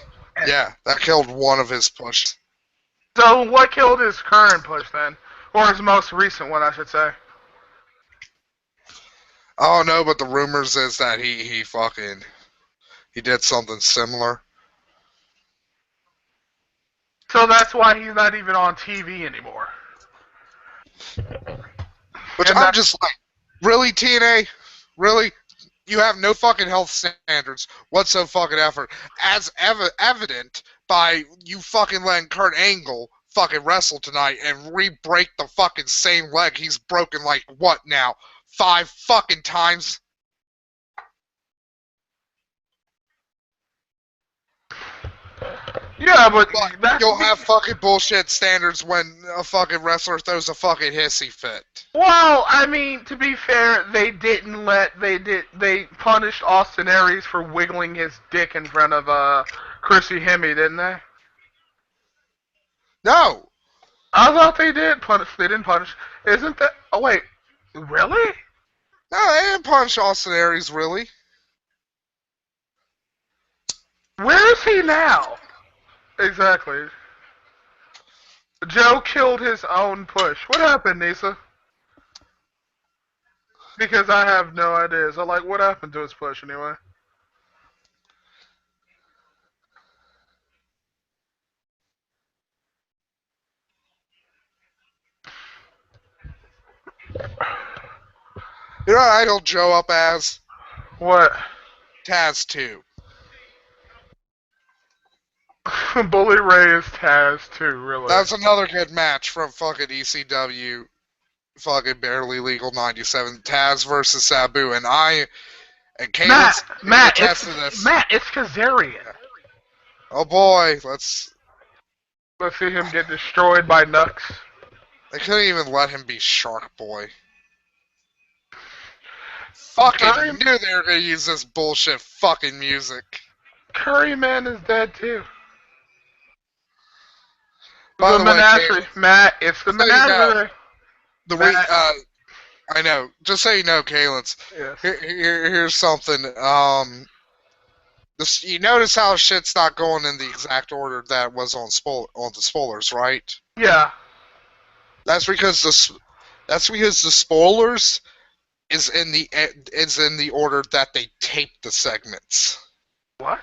Yeah, that killed one of his pushes. So what killed his current push then? Or his most recent one, I should say. Oh no, but the rumors is that he did something similar. So that's why he's not even on TV anymore. Which And I'm that, just like, really, TNA? Really? You have no fucking health standards. What's so fucking effort? As evident by you fucking letting Kurt Angle fucking wrestle tonight and re-break the fucking same leg he's broken like what now? 5 fucking times? yeah, but But you'll have fucking bullshit standards when a fucking wrestler throws a fucking hissy fit. well, I mean, to be fair, they punished Austin Aries for wiggling his dick in front of Chrissy Hemme, didn't they? No! I thought they did punish. They didn't punish. Isn't that? Oh wait, really? No, they didn't punish Austin Aries, really. Where is he now? Exactly. Joe killed his own push. What happened, Nisa? Because I have no idea. So, like, what happened to his push anyway? You know what I built Joe up as? What? Taz 2. Bully Ray is Taz too, really. That's another good match from fucking ECW, fucking Barely Legal 97. Taz versus Sabu, and Kayla can attest to this. Matt, it's Kazarian. Oh boy, Let's see him get destroyed by Nux. they couldn't even let him be Shark Boy. Fucking knew they were gonna use this bullshit fucking music. Curryman is dead too. By the way, menagerie, Matt, it's the menagerie. I know. Just so you know, Kalins. Yes. Here's something. You notice how shit's not going in the exact order that was on the spoilers, right? Yeah. That's because the spoilers is in the order that they taped the segments. What?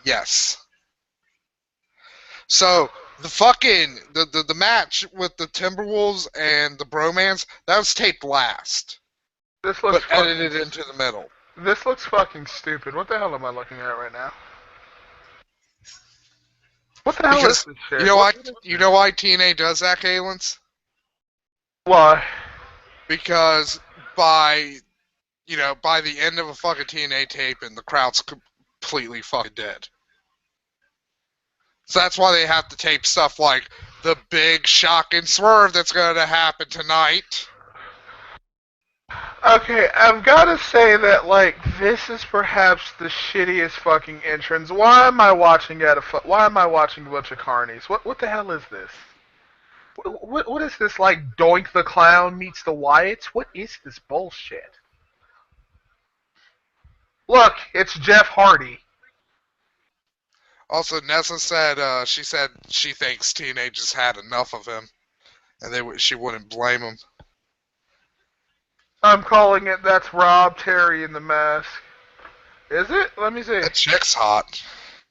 Yes. So the match with the Timberwolves and the Bromance, that was taped last. This looks but edited into the middle. This looks fucking stupid. What the hell am I looking at right now? What the hell is this shit? You know why TNA does that, Kalins? Why? Because by the end of a fucking TNA tape, and the crowd's completely fucking dead. So that's why they have to tape stuff like the big shock and swerve that's going to happen tonight. Okay, I've got to say that, like, this is perhaps the shittiest fucking entrance. Why am I watching a bunch of carnies? What the hell is this? What is this, like, Doink the Clown meets the Wyatts? What is this bullshit? Look, it's Jeff Hardy. Also, Nessa said she said she thinks TNA just had enough of him, and she wouldn't blame him. I'm calling it that's Rob Terry in the mask. Is it? Let me see. That chick's hot.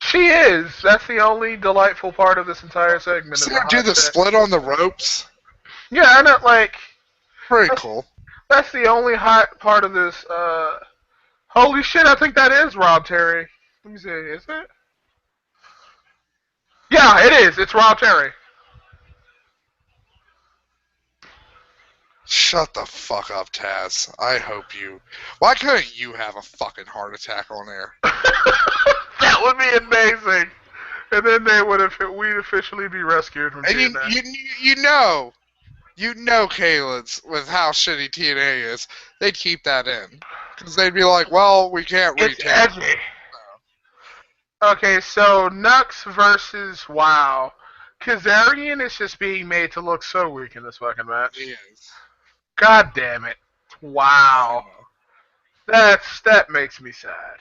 She is. That's the only delightful part of this entire segment is See a her do hot the chick. split on the ropes. Yeah, I know. Like Pretty that's, cool. that's the only hot part of this. Holy shit! I think that is Rob Terry. Let me see. Is it? Yeah, it is. It's Rob Terry. Shut the fuck up, Taz. I hope you. Why couldn't you have a fucking heart attack on air? That would be amazing. And then we'd officially be rescued from And TNA. you know, Kaylin's with how shitty TNA is, they'd keep that in because they'd be like, well, we can't It's retain. edgy. Okay, so Nux versus Wow. Kazarian is just being made to look so weak in this fucking match. He is. God damn it. I Wow. know. That makes me sad.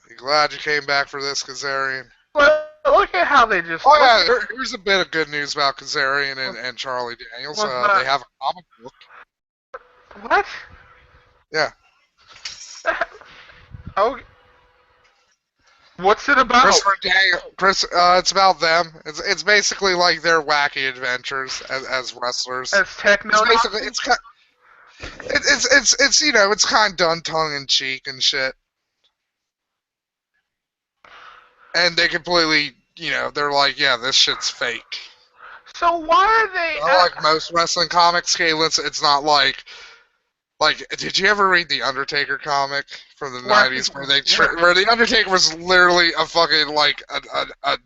Be glad you came back for this, Kazarian. Look at how they just Oh look yeah, at here's a bit of good news about Kazarian and Charlie Daniels. what's They that? have a comic book. What? Yeah, Oh, what's it about? It's about them. It's basically like their wacky adventures as wrestlers. As techno It's basically Nazis? it's kind it's you know it's kind of done tongue in cheek and shit. And they completely they're like, yeah, this shit's fake. So why are they? Unlike most wrestling comics, Kayla, it's not like did you ever read the Undertaker comic from the '90s where the Undertaker was literally a fucking like a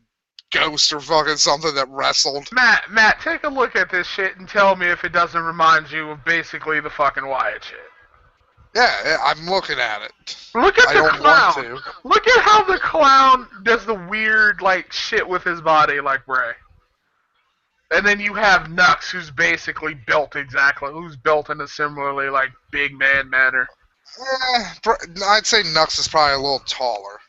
ghost or fucking something that wrestled? Matt, take a look at this shit and tell me if it doesn't remind you of basically the fucking Wyatt shit. Yeah, I'm looking at it. Look at I the don't want clown. to. Look at how the clown does the weird like shit with his body like Bray. And then you have Nux, who's basically who's built in a similarly like big man manner. I'd say Nux is probably a little taller.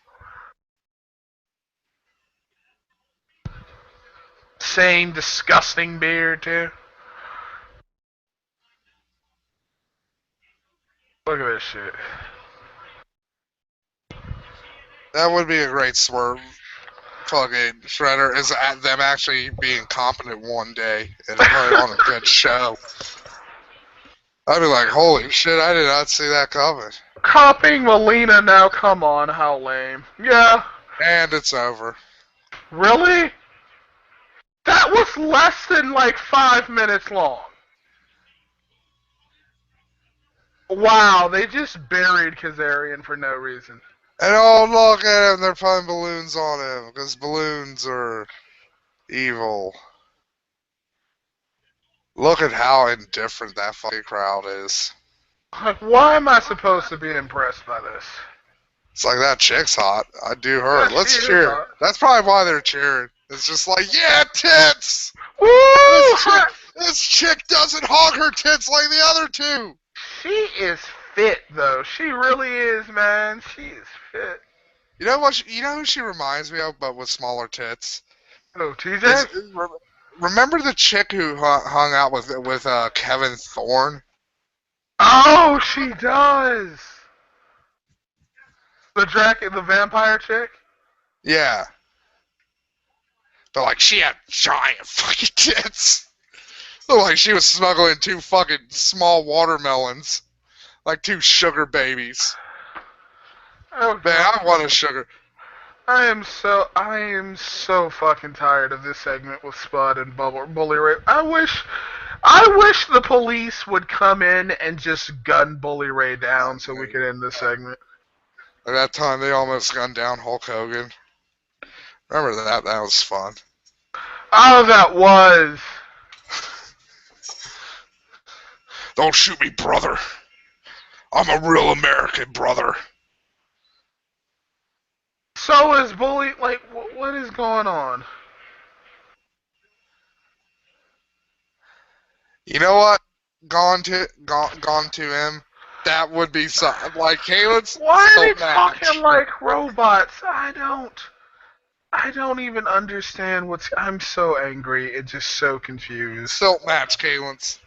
Same disgusting beard too. Look at this shit. That would be a great swerve. Fucking Shredder is at them actually being competent one day and put on a good show. I'd be like, holy shit, I did not see that coming. Copying Melina now, come on, how lame. Yeah. And it's over. Really? That was less than like 5 minutes long. Wow, they just buried Kazarian for no reason. And oh, look at him, they're putting balloons on him, because balloons are evil. Look at how indifferent that fucking crowd is. Like, why am I supposed to be impressed by this? It's like, that chick's hot. I do her. Yeah, Let's she is cheer. hot. That's probably why they're cheering. It's just like, yeah, tits! Woo! This chick doesn't hog her tits like the other two! She is fit, though. She really is, man. She is fit. You know what? You know who she reminds me of, but with smaller tits? Oh, TJ? Remember the chick who hung out with Kevin Thorne? Oh, she does. The vampire chick. Yeah. But like, she had giant fucking tits. Looked like she was smuggling 2 fucking small watermelons, like 2 sugar babies. Oh, Man, I want a sugar. I am so fucking tired of this segment with Spud and Bully Ray. I wish the police would come in and just gun Bully Ray down so we could end this segment. At that time, they almost gunned down Hulk Hogan. Remember that? That was fun. Oh, that was. Don't shoot me, brother. I'm a real American, brother. So is Bully, like, what is going on? You know what? Gone to him. That would be so. Like Kalen's Why are they silk talking match. like robots? I don't even understand what's. I'm so angry and just so confused. Silk match, Kalen's.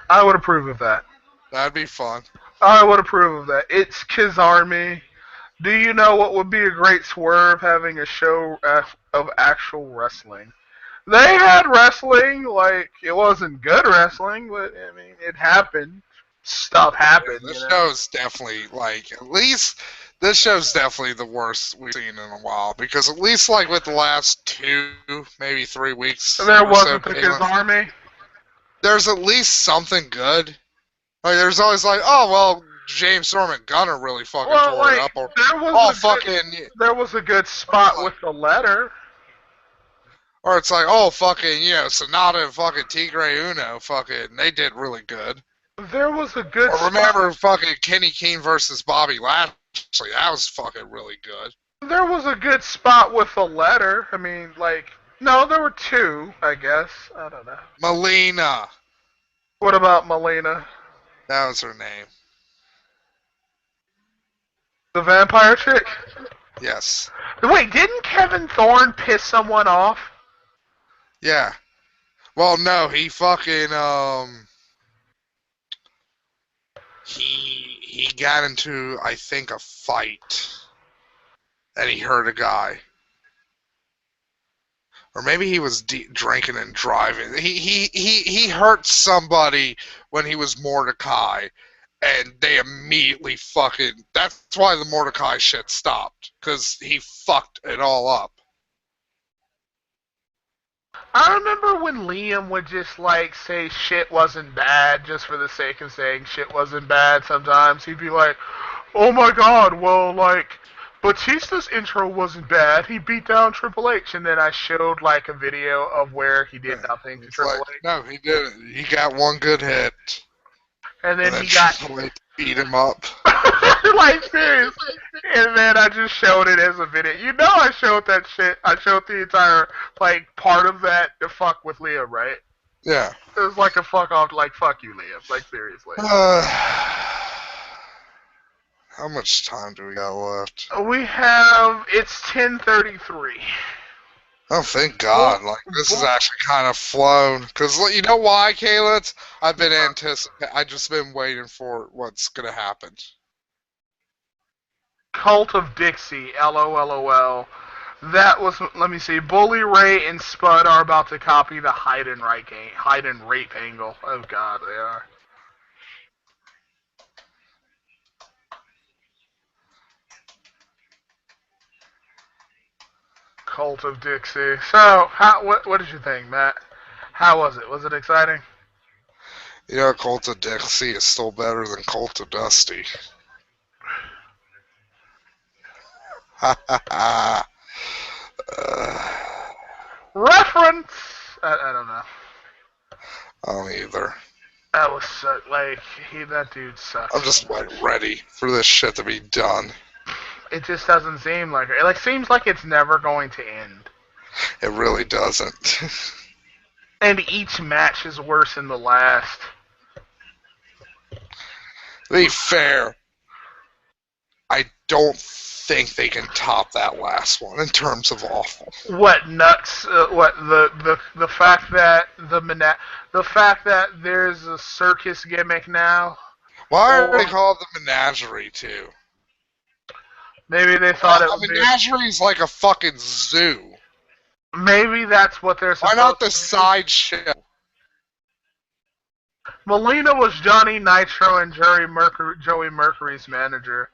I would approve of that. That'd be fun. I would approve of that. It's Kiz Army. Do you know what would be a great swerve having a show of actual wrestling? They had wrestling, like it wasn't good wrestling, but I mean it happened. Stuff Yeah, happened, you this know. show's definitely like at least this show's definitely the worst we've seen in a while because at least like with the last 2, maybe 3 weeks There or so, wasn't the Kiz Kalen, Army. there's at least something good. Like there's always like, oh well, James Storm and Gunner really fucking Well, tore it like up, or there was oh a good fucking, there was a good or it's spot like, with the letter. or it's like, oh fucking, Sonata and fucking Tigre Uno, fucking, they did really good. There was a good Or spot. remember fucking Kenny King versus Bobby Lashley, that was fucking really good. There was a good spot with the letter. I mean, like no, there were two, I guess. I don't know. Melina, What about Melina, that was her name. the vampire chick? Yes. Wait, didn't Kevin Thorne piss someone off? Yeah. Well, no, he fucking he got into I think a fight, and he hurt a guy, or maybe he was drinking and driving. He hurt somebody when he was Mordecai, and they immediately fucking. That's why the Mordecai shit stopped, because he fucked it all up. I remember when Liam would just like say shit wasn't bad just for the sake of saying shit wasn't bad. Sometimes he'd be like, "Oh my God, well like Batista's intro wasn't bad. He beat down Triple H," and then I showed like a video of where he did Yeah. nothing to It's like, Triple H, no, he didn't. He got one good hit, and and then then he got Triple H beat him up. like serious. And then I just showed it as a video. You know, I showed that shit. I showed the entire like part of that to fuck with Liam, right? Yeah. It was like a fuck off, like fuck you, Liam. Like seriously. How much time do we got left? We have it's 10:33. Oh, thank Well, God! Like this is actually kind of flown. Cause you know why, Caleb? I've been anticipating. I just been waiting for what's gonna happen. Cult of Dixie, LOLOL. That was, let me see, Bully Ray and Spud are about to copy the hide and rape angle. Oh God, they are. Cult of Dixie. So, what did you think, Matt? How was it? Was it exciting? You know, Cult of Dixie is still better than Cult of Dusty. Ha ha ha. Reference. I don't know. I don't either. That was so, like that dude I'm sucks. just like ready for this shit to be done. It just doesn't seem like it. Like seems like it's never going to end. It really doesn't. And each match is worse than the last. To be fair, I don't think they can top that last one in terms of awful. What nuts? What the fact that the fact that there's a circus gimmick now, Why are they or called the Menagerie too? maybe they thought it A would be. menagerie is like a fucking zoo. Maybe that's what they're Why supposed not to the side show? Melina was Johnny Nitro and Joey Mercury's manager.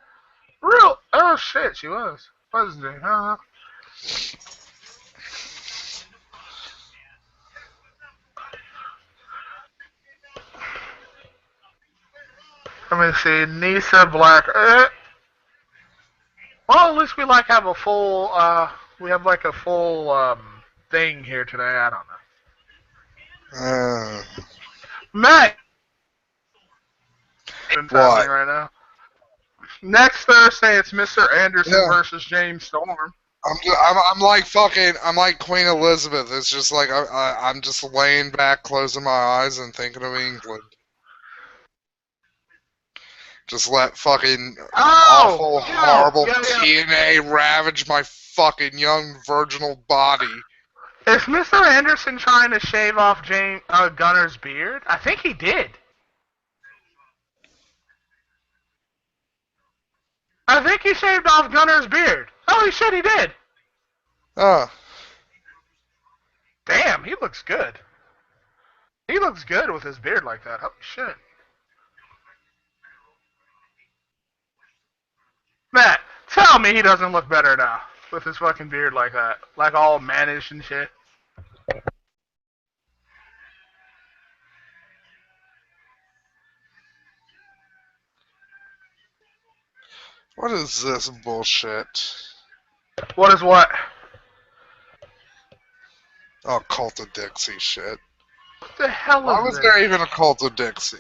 Real? Oh shit, she was. Wasn't she? Huh? Let me see. Nisa Black. Well, at least we like have a full. We have like a full thing here today. I don't Uh, know. Matt, what's happening what? right now? Next Thursday, it's Mr. Anderson Yeah. versus James Storm. I'm like fucking. I'm like Queen Elizabeth. It's just like I'm just laying back, closing my eyes, and thinking of England. Just let fucking Oh, awful, yo, horrible yeah, yeah. TNA ravage my fucking young virginal body. Is Mr. Anderson trying to shave off Gunner's beard? I think he did. I think he shaved off Gunner's beard. Holy shit, he did. Uh, Damn, he looks good. He looks good with his beard like that. Holy shit. Matt, tell me he doesn't look better now with his fucking beard like that. Like all mannish and shit. what is this bullshit? What is what? Oh, Cult of Dixie shit. What the hell Why is was this? there even a Cult of Dixie?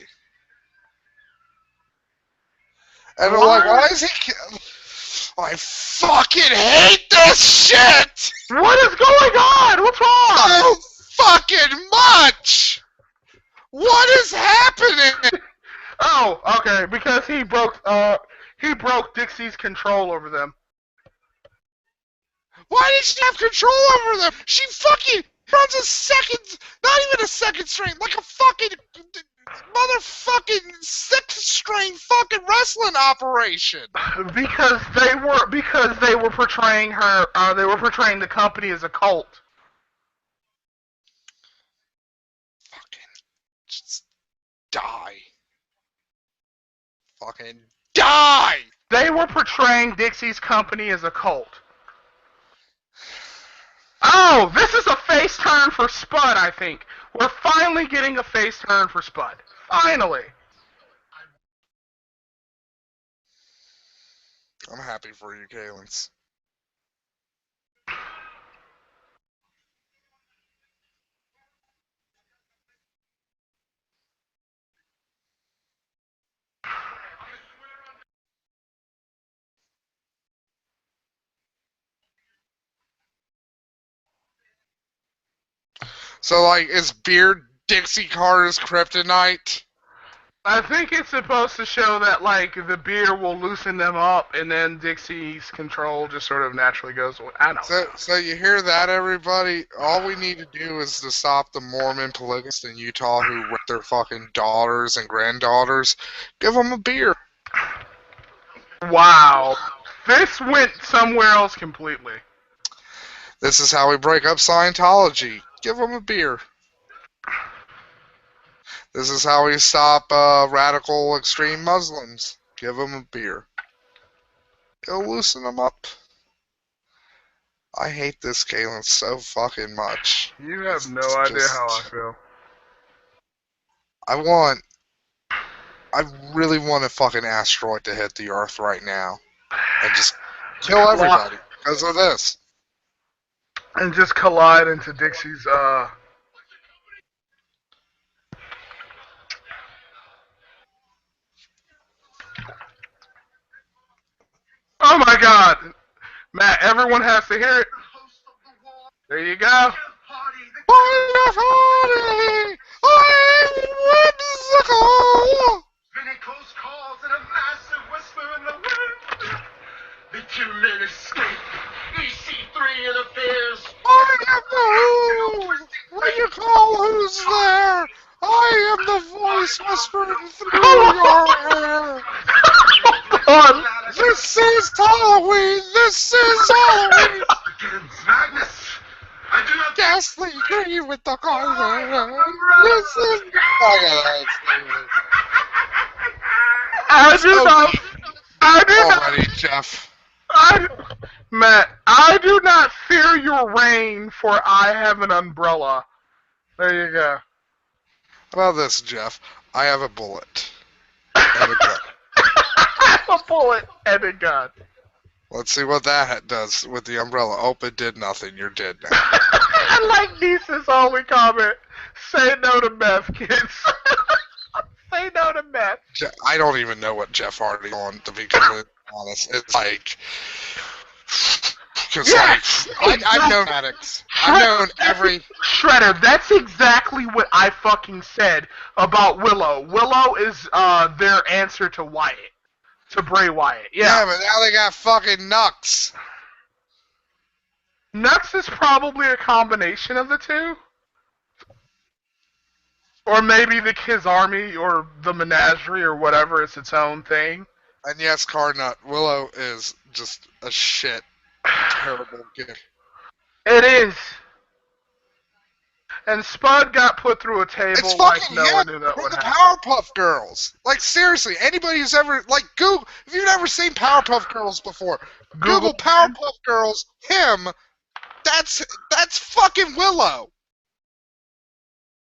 And they're like, why What? is he... I fucking hate this shit! What is going on? What's wrong? So fucking much! What is happening? Oh, okay, because he broke Dixie's control over them. Why did she have control over them? She fucking runs a second, not even a second string, like a fucking motherfucking sixth string fucking wrestling operation. Because they were portraying her they were portraying the company as a cult. Fucking just die. Fucking die! They were portraying Dixie's company as a cult. Oh, this is a face turn for Spud, I think. We're finally getting a face turn for Spud. Finally. I'm happy for you, Kalins. So, like, is Beard Dixie Carter's kryptonite? I think it's supposed to show that like the beer will loosen them up, and then Dixie's control just sort of naturally goes away. I don't know. So you hear that, everybody? All we need to do is to stop the Mormon polygamists in Utah who rape their fucking daughters and granddaughters. Give them a beer. Wow, this went somewhere else completely. This is how we break up Scientology. Give them a beer. This is how we stop radical extreme Muslims. Give them a beer. It'll loosen them up. I hate this Galen so fucking much. You have no It's idea just- how I feel. I really want a fucking asteroid to hit the Earth right now and just kill everybody because of this. And just collide into Dixie's Oh my god! Matt, everyone has to hear it. There you go. Many close calls and a massive whisper in the wind. The two men escape. EC3 interferes. I am the who. What do you call who's there? I am the voice whispering through your hair. Hold on. This is Halloween. This is Halloween. Begins madness. I do not Ghastly green with the color. This is. I do not. I do not. Already, Jeff. Matt, I do not fear your rain, for I have an umbrella. There you go. How about this, Jeff? I have a bullet and a gun. A bullet and a gun. Let's see what that does with the umbrella. Oh, it did nothing. You're dead now. I like Nisa's only comment. Say no to meth, kids. Say no to meth. I don't even know what Jeff Hardy on, to be completely honest. It's like... Because, I've known addicts. I've known every... Shredder, that's exactly what I fucking said about Willow. Willow is their answer to Wyatt. to Bray Wyatt. Yeah, Yeah. but now they got fucking Nux. Nux is probably a combination of the two. Or maybe the Kids Army or the Menagerie or whatever is its own thing. And yes, Cardnut, Willow is just a shit, terrible kid. It is. And Spud got put through a It's table like fucking no him one knew that from would the happen. Powerpuff Girls. Like, seriously, anybody who's ever, like, Google, if you've never seen Powerpuff Girls before, Google Powerpuff Girls, him, that's fucking Willow.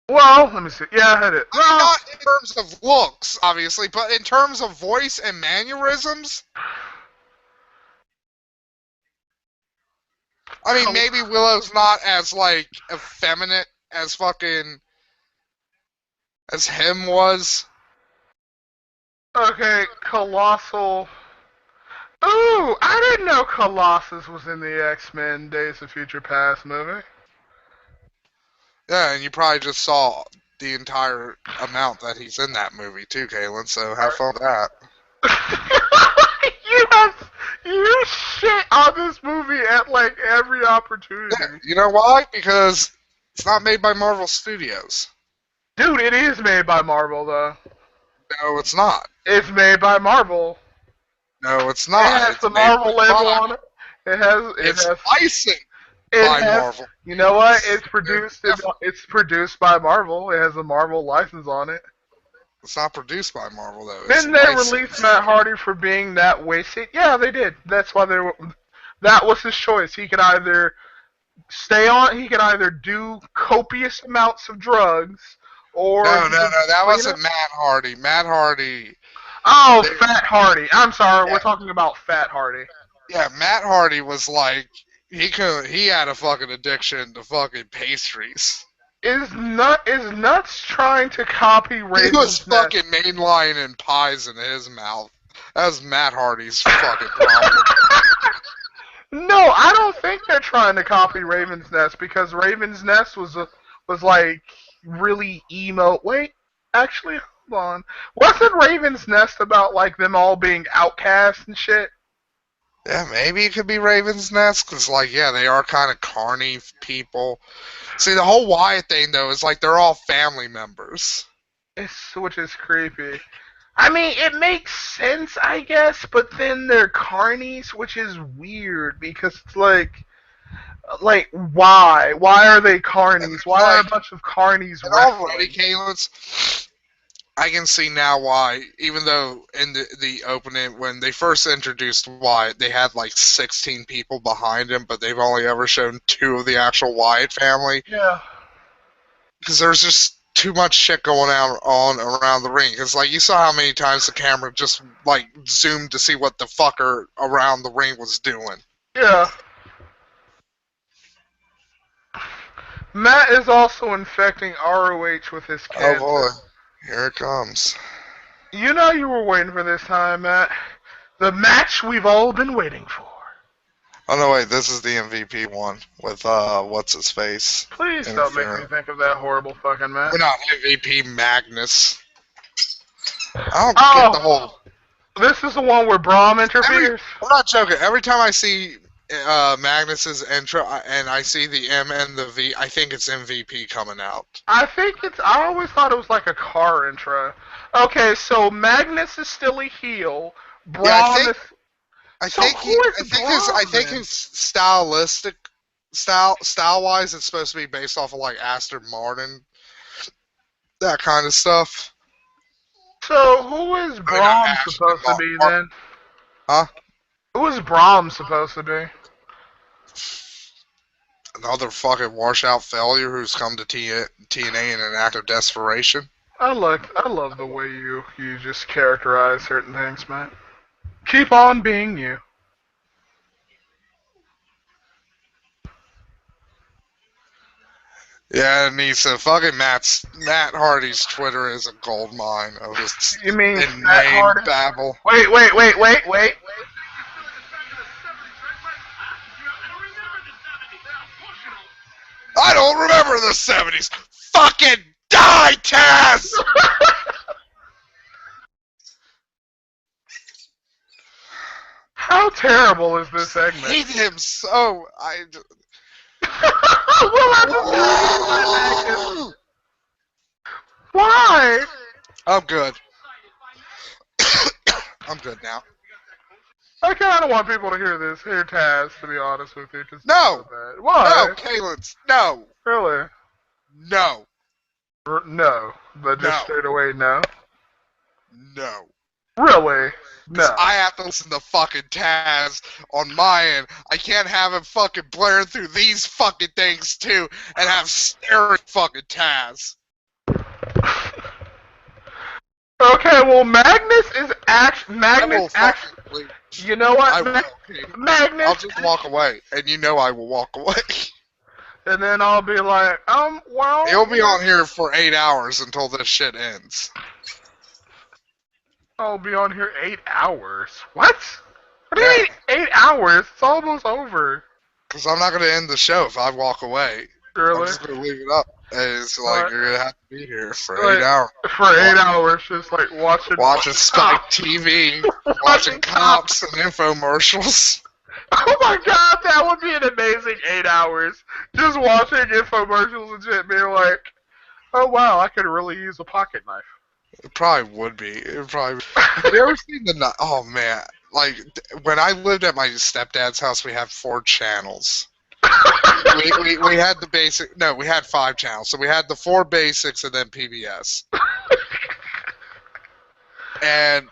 Well, let me see. Yeah, it is. I mean, not in terms of looks, obviously, but in terms of voice and mannerisms. I mean, maybe Willow's not as, like, effeminate as fucking, as him was. Okay, Colossal. Ooh, I didn't know Colossus was in the X-Men Days of Future Past movie. Yeah, and you probably just saw the entire amount that he's in that movie too, Kaylin, so have fun with that. you shit on this movie at like every opportunity. Yeah, you know why? Because it's not made by Marvel Studios. Dude, it is made by Marvel though. No, it's not. It's made by Marvel. No, it's It not. has It's the made Marvel by label Marvel. on it. It has licensed it by has, Marvel. You know what? It's produced. It's It's produced by Marvel. It has a Marvel license on it. It's not produced by Marvel though. It's Didn't they licensed. release Matt Hardy for being that wasted? Yeah, they did. That's why they were. That was his choice. He could either stay on. He could either do copious amounts of drugs, or No, he could that clean wasn't up. Matt Hardy. Matt Hardy. Oh, They, Fat Hardy. I'm sorry. yeah, We're talking about Fat Hardy. yeah, Matt Hardy was like he had a fucking addiction to fucking pastries. Is nuts trying to copy He was Raven's Nest? fucking mainlining pies in his mouth. That was Matt Hardy's fucking problem. No, I don't think they're trying to copy Raven's Nest because Raven's Nest was like really emo. Wait, actually, hold on. Wasn't Raven's Nest about like them all being outcasts and shit? Yeah, maybe it could be Raven's Nest, because, like, yeah, they are kind of carny people. See, the whole Wyatt thing, though, is like they're all family members. Which is creepy. I mean, it makes sense, I guess, but then they're carnies, which is weird because it's like why? Why are they carnies? Why are a bunch of carnies And wrestling? already, Caleb's, I can see now why, even though in the opening, when they first introduced Wyatt, they had like 16 people behind him, but they've only ever shown 2 of the actual Wyatt family. Yeah. Because there's just too much shit going on around the ring. Because, like, you saw how many times the camera just, like, zoomed to see what the fucker around the ring was doing. Yeah. Matt is also infecting ROH with his cancer. Oh, boy. Here it comes. You know you were waiting for this time, Matt. The match we've all been waiting for. Oh, no, wait. This is the MVP one with, what's-his-face. Please don't make me think of that horrible fucking match. We're not MVP Magnus. I don't get the whole... This is the one where Braum interferes? I'm not joking. Every time I see Magnus's intro and I see the M and the V, I think it's MVP coming out. I always thought it was like a car intro. Okay, so Magnus is still a heel. Braum Yeah, is... I So think who is Braum, then? his style wise, it's supposed to be based off of like Aston Martin, that kind of stuff. So who is Braum supposed to be then? Huh? Who is Braum supposed to be? Another fucking washout failure who's come to TNA in an act of desperation. I love the way you just characterize certain things, Matt. Keep on being you. Yeah, Nisa, fucking Matt Hardy's Twitter is a gold mine of just You mean Matt inane Hardy? babble. Wait. I don't remember the 70s. Fucking die, Taz! terrible is this I segment? hate him so. Well, that's just gotta be why? I'm good. I'm good now. I kind of want people to hear Taz, to be honest with you, because No! bad. No, Why? Kalins. No. Really? No. No, but just No. straight away no. No. Really? Because No. I have to listen to fucking Taz on my end. I can't have him fucking blaring through these fucking things too and have staring fucking Taz. Okay, well Magnus is I will fucking leave. You know what? I will. Okay. Magnus. I'll just walk away, and you know I will walk away. And then I'll be like, well. He'll be on here for 8 hours until this shit ends. I'll be on here 8 hours. What? What do you Yeah. mean 8 hours? It's almost over. Because I'm not going to end the show if I walk away. I'm Really? just going to leave it up. And it's like, What? you're going to have to be here for Like, 8 hours. For 8 hours, just like watching Spike TV, watching cops and infomercials. Oh my god, that would be an amazing 8 hours. Just watching infomercials and shit, being like, oh wow, I could really use a pocket knife. It probably would be. Have you ever seen the? Oh man! Like when I lived at my stepdad's house, we had 4 channels. we had the basic. No, we had 5 channels. So we had the 4 basics and then PBS. And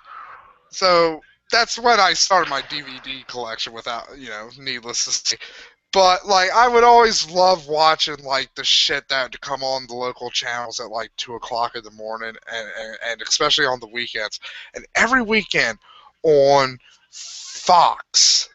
so that's when I started my DVD collection. Without needless to say. But like, I would always love watching like the shit that would come on the local channels at like 2:00 in the morning, and especially on the weekends. And every weekend on Fox,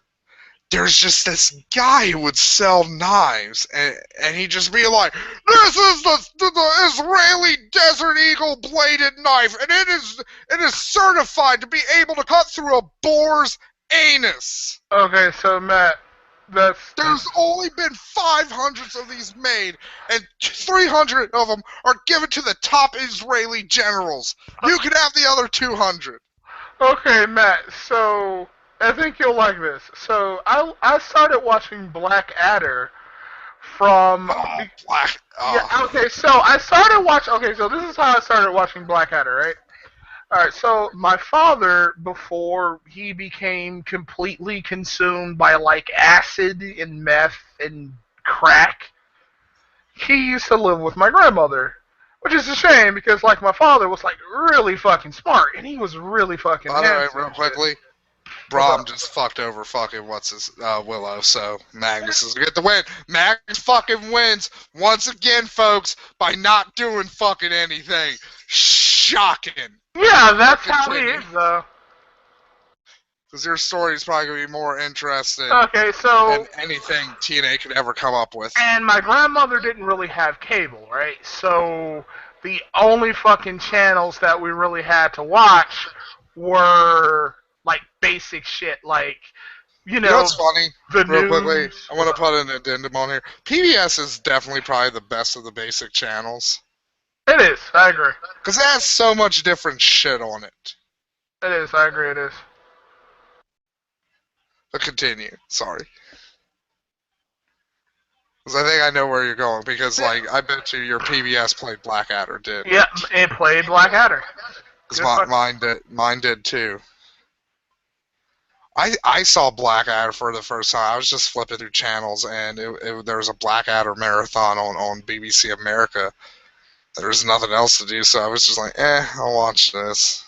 there's just this guy who would sell knives, and he'd just be like, "This is the Israeli Desert Eagle bladed knife, and it is certified to be able to cut through a boar's anus." Okay, so Matt, There's only been 500 of these made, and 300 of them are given to the top Israeli generals. You can have the other 200. Okay, Matt, so I think you'll like this. So I started watching Blackadder from Black. Yeah, okay, so I started watching okay, so this is how I started watching Blackadder, right? Alright, so my father, before he became completely consumed by like acid and meth and crack, he used to live with my grandmother. Which is a shame because like my father was like really fucking smart and he was really fucking By the way, handsome. real quickly, Brom just fucked over fucking Willow, so Magnus is gonna get the win. Magnus fucking wins once again, folks, by not doing fucking anything. Shocking. Yeah, that's how he is though. Because your story is probably going to be more interesting Okay, so than anything TNA could ever come up with. And my grandmother didn't really have cable, right? So the only fucking channels that we really had to watch were like basic shit, like You know what's funny? the Real news. quickly, I want to put an addendum on here. PBS is definitely probably the best of the basic channels. It is. I agree. Because it has so much different shit on it. It is. I agree. It is. But continue. Sorry. Because I think I know where you're going. Because, like, I bet you your PBS played Blackadder, did. Yep, it played Blackadder. Because mine did too. I saw Blackadder for the first time. I was just flipping through channels, and there was a Blackadder marathon on BBC America. There was nothing else to do, so I was just like, I'll watch this.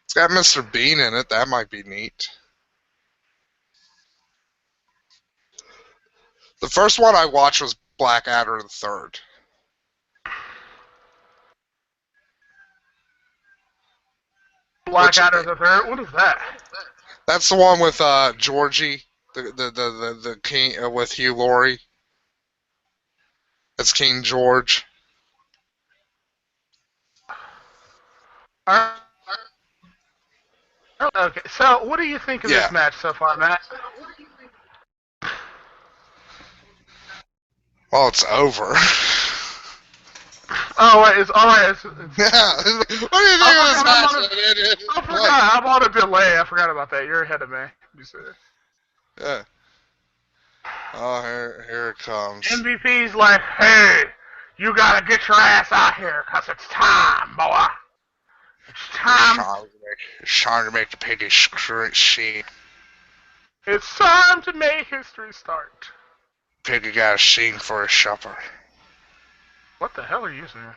It's got Mr. Bean in it. That might be neat. The first one I watched was Blackadder the Third. Blackadder the Third? What is that? That's the one with Georgie, the king, with Hugh Laurie. That's King George. Okay, so what do you think of this match so far, Matt? Well, it's over. Oh, wait, it's alright. Yeah. What do you think of this match? I forgot. I'm on a delay. I forgot about that. You're ahead of me. You said. Yeah. Oh, here it comes. MVP's like, hey, you gotta get your ass out here, 'cause it's time, boy. It's time. It's trying to make the piggy scene. It's time to make history start. Piggy got a scene for his supper. What the hell are you saying?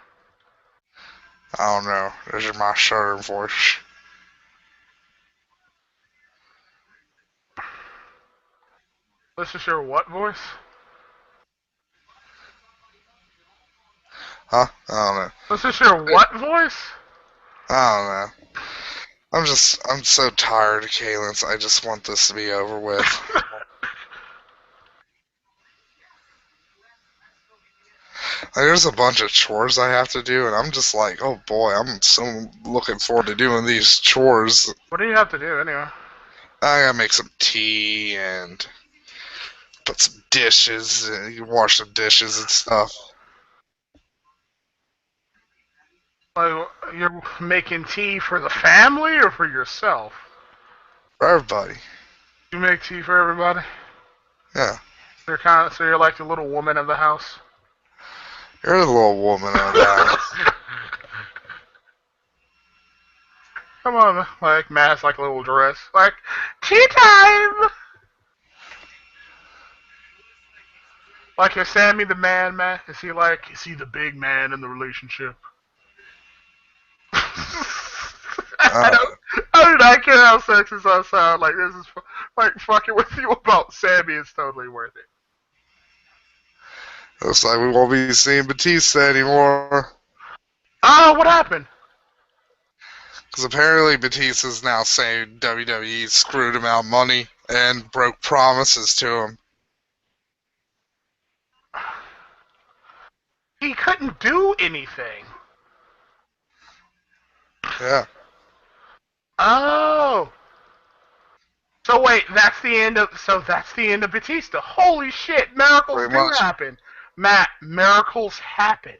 I don't know. This is my southern voice. This is your what voice? Huh? I don't know. This is your what voice? I don't know. I'm so tired of Kalen's. I just want this to be over with. Like, there's a bunch of chores I have to do, and I'm just like, oh boy, I'm so looking forward to doing these chores. What do you have to do anyway? I gotta make some tea and put some dishes, and you wash some dishes and stuff. Like, you're making tea for the family or for yourself? For everybody. You make tea for everybody? Yeah. So you're like the little woman of the house? You're the little woman of the house. Come on, like Matt's like a little dress. Like, tea time! Like, is Sammy the man, Matt? Is he the big man in the relationship? I Uh, don't, I do not care how sexist I sound. Like, this is, like, fucking with you about Sammy is totally worth it. looks like we won't be seeing Batista anymore. Oh, what happened? Because apparently Batista's now saying WWE screwed him out of money and broke promises to him. He couldn't do anything. Yeah. Oh. So wait, that's the end of Batista. Holy shit, miracles Pretty do much. happen. Matt, miracles happen.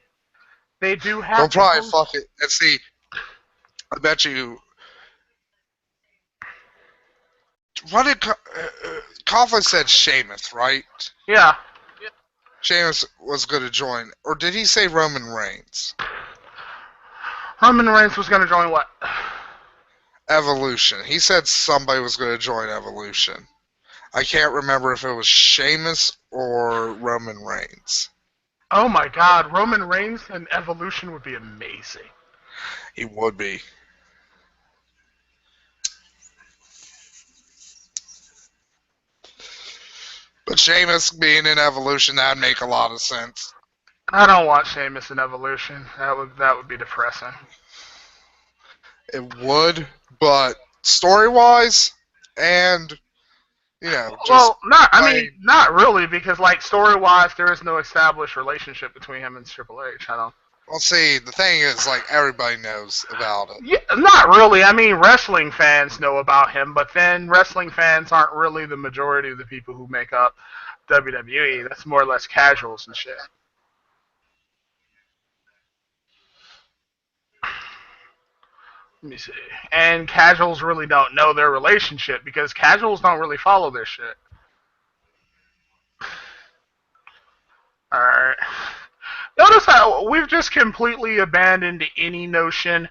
They do They'll happen. probably fuck it. And see, I bet you. What did Coughlin said? Sheamus, right? Yeah. Sheamus was going to join, or did he say Roman Reigns? Roman Reigns was gonna join what? Evolution. He said somebody was going to join Evolution. I can't remember if it was Sheamus or Roman Reigns. Oh my god, Roman Reigns and Evolution would be amazing. He would be. But Sheamus being in Evolution, that'd make a lot of sense. I don't want Sheamus in Evolution. That would be depressing. It would, but story-wise, and just Well, plain. not really, because like story wise, there is no established relationship between him and Triple H. I don't. Well, see, the thing is, like, everybody knows about it. Yeah, not really. I mean, wrestling fans know about him, but then wrestling fans aren't really the majority of the people who make up WWE. That's more or less casuals and shit. Let me see. And casuals really don't know their relationship because casuals don't really follow their shit. Alright. Notice how we've just completely abandoned any notion.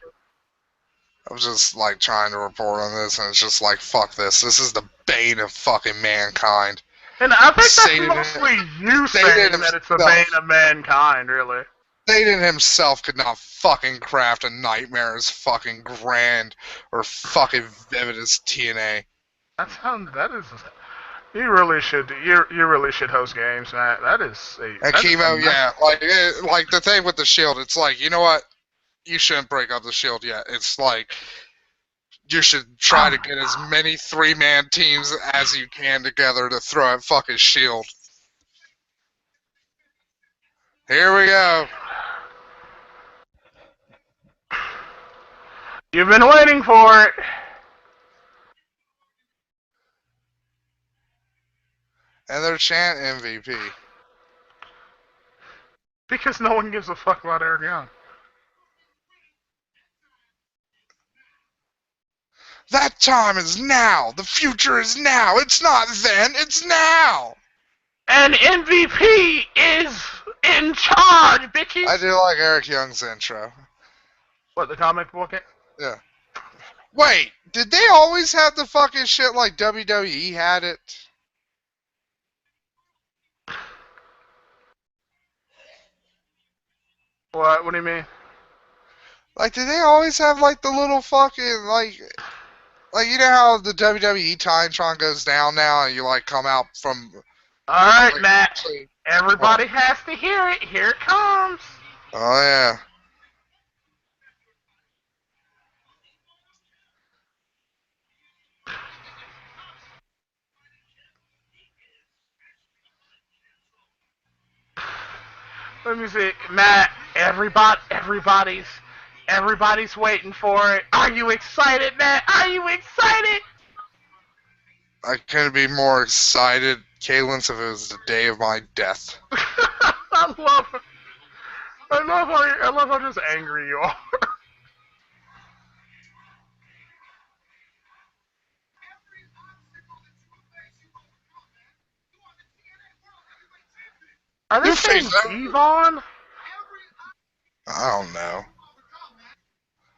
I was just, like, trying to report on this, and it's just like, fuck this. This is the bane of fucking mankind. And I think that's Satan- mostly you Satan saying that it's the himself. bane of mankind, really. Satan himself could not fucking craft a nightmare as fucking grand or fucking vivid as TNA. That is. You really should. You really should host games, man. That is a. And that is Chemo, a yeah, like the thing with the Shield, it's like, you know what? You shouldn't break up the Shield yet. It's like you should try to get as many three-man teams as you can together to throw at fucking Shield. Here we go. You've been waiting for it. And they're chanting MVP. Because no one gives a fuck about Eric Young. That time is now. The future is now. It's not then. It's now. And MVP is in charge, bitches. I do like Eric Young's intro. What, the comic book? Yeah. Wait, did they always have the fucking shit like WWE had it? What do you mean? Like, did they always have like the little fucking like you know how the WWE Titantron goes down now and you like come out from Alright, like, Matt. actually, Everybody has to hear it. Here it comes. oh yeah. Let me see. Matt, everybody's waiting for it. Are you excited, Matt? Are you excited? I couldn't be more excited, Kaylin, if it was the day of my death. I love how just angry you are. Are they Your saying face. Devon? I don't know.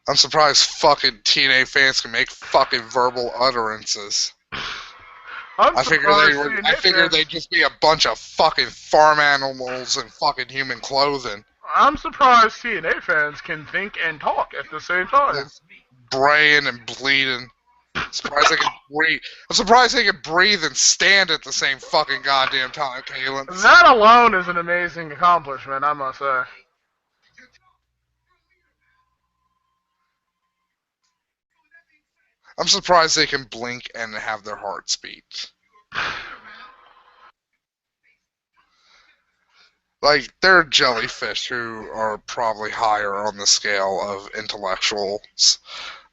I'm surprised fucking TNA fans can make fucking verbal utterances. I'm I surprised TNA I figured fans. they'd just be a bunch of fucking farm animals in fucking human clothing. I'm surprised TNA fans can think and talk at the same time. It's braying and bleeding. Surprised they can breathe. I'm surprised they can breathe and stand at the same fucking goddamn time, Kaylin. That alone is an amazing accomplishment, I must say. I'm surprised they can blink and have their hearts beat. Like, they're jellyfish who are probably higher on the scale of intellectuals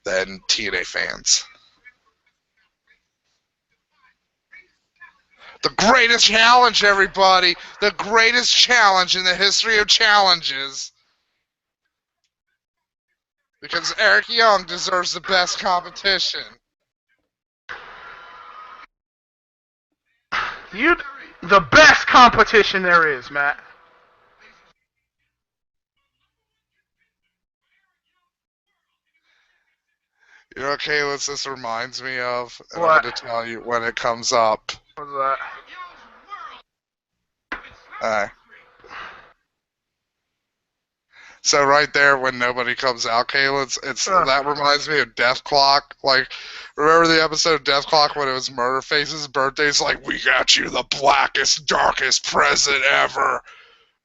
than TNA fans. The greatest challenge, everybody! The greatest challenge in the history of challenges! Because Eric Young deserves the best competition. The best competition there is, Matt. You know what, Kalis, this reminds me of? And What? I'm going to tell you when it comes up. What's that? So right there, when nobody comes out, Kalis, that reminds me of Death Clock. Like, remember the episode of Death Clock when it was Murderface's birthday's like, we got you the blackest, darkest present ever.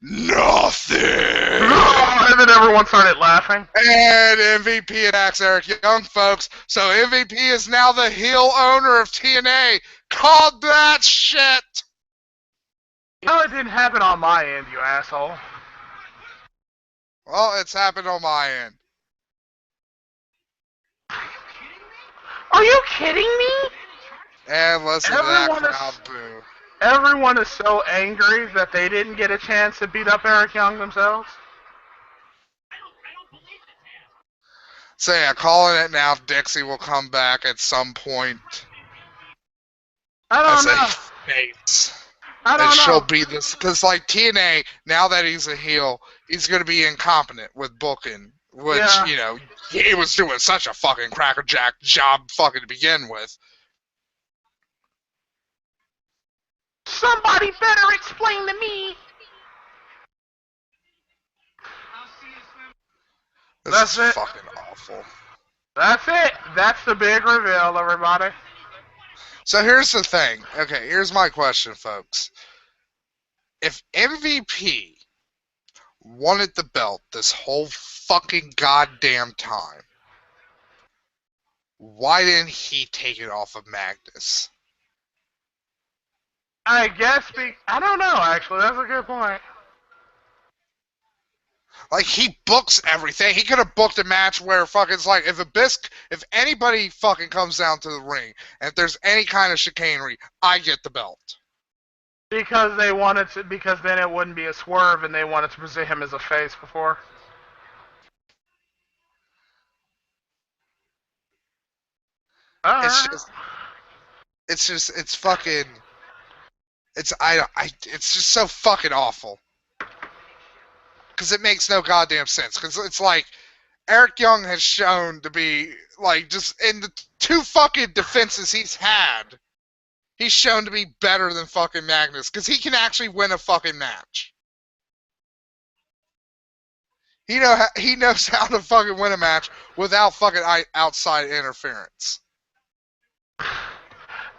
Nothing. And then everyone started laughing. And MVP attacks Eric Young, folks. So MVP is now the heel owner of TNA. Called that shit. No, it didn't happen on my end, you asshole. Well, it's happened on my end. Are you kidding me? And listen to that crowd boo. Everyone is so angry that they didn't get a chance to beat up Eric Young themselves. So yeah, calling it now. Dixie will come back at some point. I don't know. I don't know. She'll be this because like TNA now that he's a heel, he's gonna be incompetent with booking, which you know he was doing such a fucking crackerjack job fucking to begin with. Somebody better explain to me. This is fucking awful. That's it. That's the big reveal, everybody. So here's the thing. Okay, here's my question, folks. If MVP wanted the belt this whole fucking goddamn time, why didn't he take it off of Magnus? I guess I don't know, actually. That's a good point. Like, he books everything. He could have booked a match where fucking it's like, if anybody fucking comes down to the ring, and if there's any kind of chicanery, I get the belt. Because then it wouldn't be a swerve, and they wanted to present him as a face before. It's Alright. just, it's fucking, it's just so fucking awful. Because it makes no goddamn sense. Because it's like, Eric Young has shown to be, like, just in the two fucking defenses he's had, he's shown to be better than fucking Magnus. Because he can actually win a fucking match. He knows how to fucking win a match without fucking outside interference.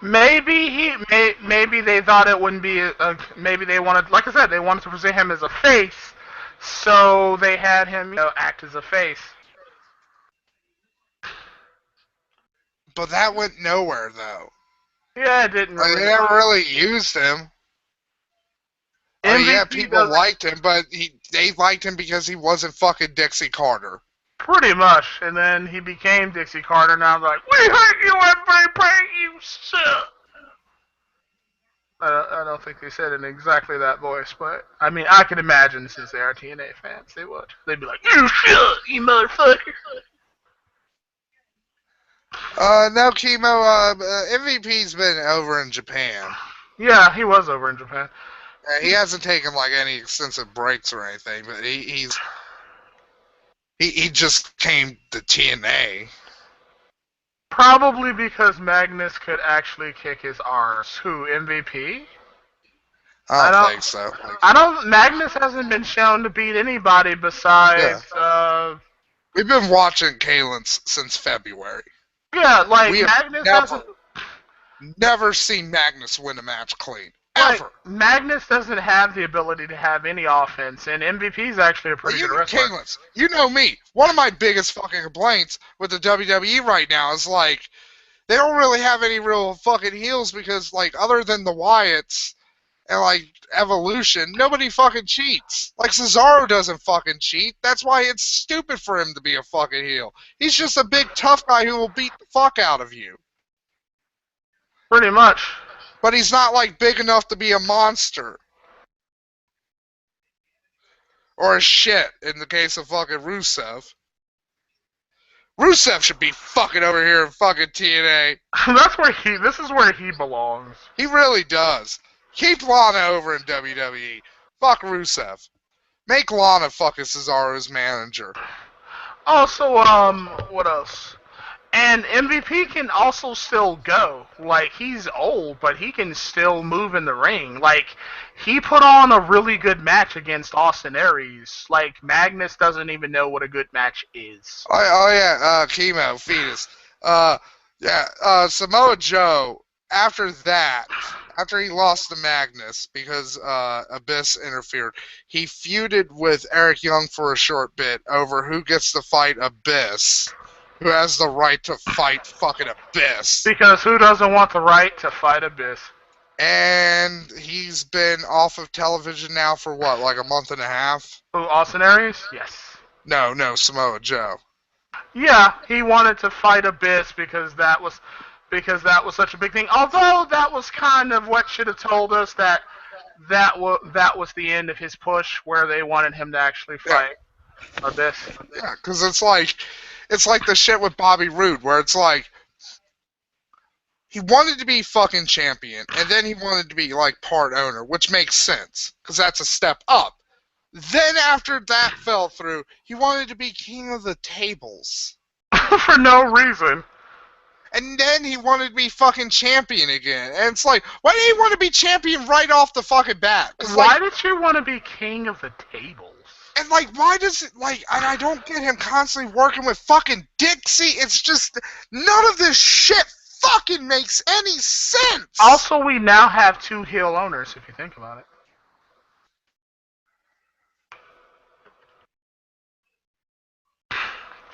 Maybe they thought it wouldn't be maybe they wanted, like I said, they wanted to present him as a face, so they had him act as a face. But that went nowhere, though. Yeah, it didn't Like, really. they never really used him. I mean, yeah, MVP people does liked him, but they liked him because he wasn't fucking Dixie Carter. pretty much, and then he became Dixie Carter. Now I'm like, we hate you, MVP, you suck. I don't think they said it in exactly that voice, but I mean, I can imagine since they are TNA fans, they would. They'd be like, "You suck, you motherfucker." No, Chemo, MVP's been over in Japan. Yeah, he was over in Japan. He hasn't taken, like, any extensive breaks or anything, but he just came to TNA. Probably because Magnus could actually kick his arse. Who, MVP? I don't think so. I don't. Magnus hasn't been shown to beat anybody besides. We've been watching Kalen since February. Yeah, like We have Magnus hasn't. Never seen Magnus win a match clean. Like, Ever. Magnus doesn't have the ability to have any offense, and MVP is actually a pretty good wrestler. Kalen's, you know me. One of my biggest fucking complaints with the WWE right now is, like, they don't really have any real fucking heels because, like, other than the Wyatts and, like, Evolution, nobody fucking cheats. Like, Cesaro doesn't fucking cheat. That's why it's stupid for him to be a fucking heel. He's just a big tough guy who will beat the fuck out of you. Pretty much. But he's not, like, big enough to be a monster. Or a shit, in the case of fucking Rusev. Rusev should be fucking over here in fucking TNA. This is where he belongs. He really does. Keep Lana over in WWE. Fuck Rusev. Make Lana fucking Cesaro's manager. Also, what else? And MVP can also still go. Like, he's old, but he can still move in the ring. Like, he put on a really good match against Austin Aries. Like, Magnus doesn't even know what a good match is. Oh yeah, Chemo, Fetus. Samoa Joe, after he lost to Magnus because Abyss interfered, he feuded with Eric Young for a short bit over who gets to fight Abyss. Who has the right to fight fucking Abyss? Because who doesn't want the right to fight Abyss? And he's been off of television now for what, like a month and a half? Who, Austin Aries? Yes. No, Samoa Joe. Yeah, he wanted to fight Abyss because that was such a big thing. Although that was kind of what should have told us that was the end of his push, where they wanted him to actually fight Abyss. Yeah, because it's like the shit with Bobby Roode, where it's like, he wanted to be fucking champion, and then he wanted to be, like, part owner, which makes sense, because that's a step up. Then after that fell through, he wanted to be king of the tables. For no reason. And then he wanted to be fucking champion again. And it's like, why did he want to be champion right off the fucking bat? Why did you want to be king of the tables? And, like, why does it, like, and I don't get him constantly working with fucking Dixie. It's just, none of this shit fucking makes any sense. Also, we now have two heel owners, if you think about it.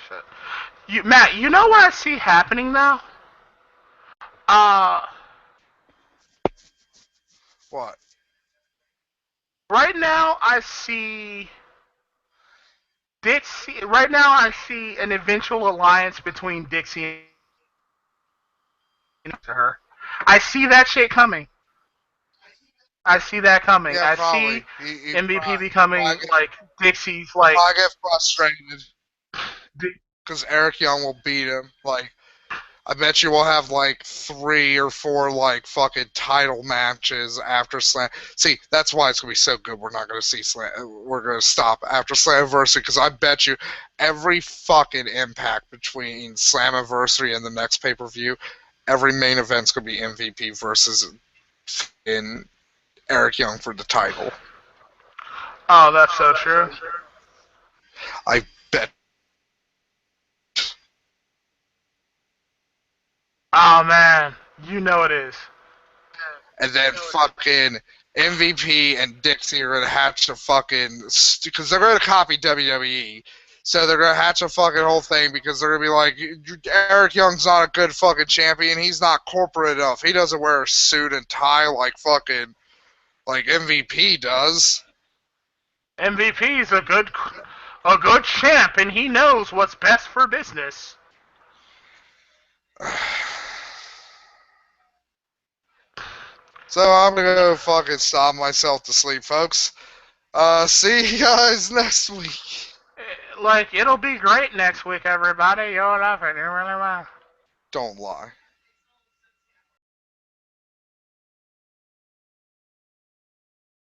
Shit. Matt, you know what I see happening now? What? Right now, I see Dixie. Right now, I see an eventual alliance between Dixie and her. I see that shit coming. I see that coming. Yeah, I probably. see MVP becoming like Dixie's like. I get frustrated because Eric Young will beat him. Like, I bet you we'll have like 3 or 4 like fucking title matches after Slam. See, that's why it's gonna be so good. We're not gonna see Slam. We're gonna stop after Slammiversary because I bet you every fucking Impact between Slammiversary and the next pay per view, every main event's gonna be MVP versus in Eric Young for the title. Oh, that's so true. I bet. Oh man, you know it is. And then fucking MVP and Dixie are gonna hatch a fucking because they're gonna copy WWE. So they're gonna hatch a fucking whole thing because they're gonna be like, Eric Young's not a good fucking champion. He's not corporate enough. He doesn't wear a suit and tie like fucking like MVP does. MVP's a good champ, and he knows what's best for business. So I'm gonna go fucking sob myself to sleep, folks. See you guys next week. Like, it'll be great next week, everybody. You'll love it. You really will. Don't lie.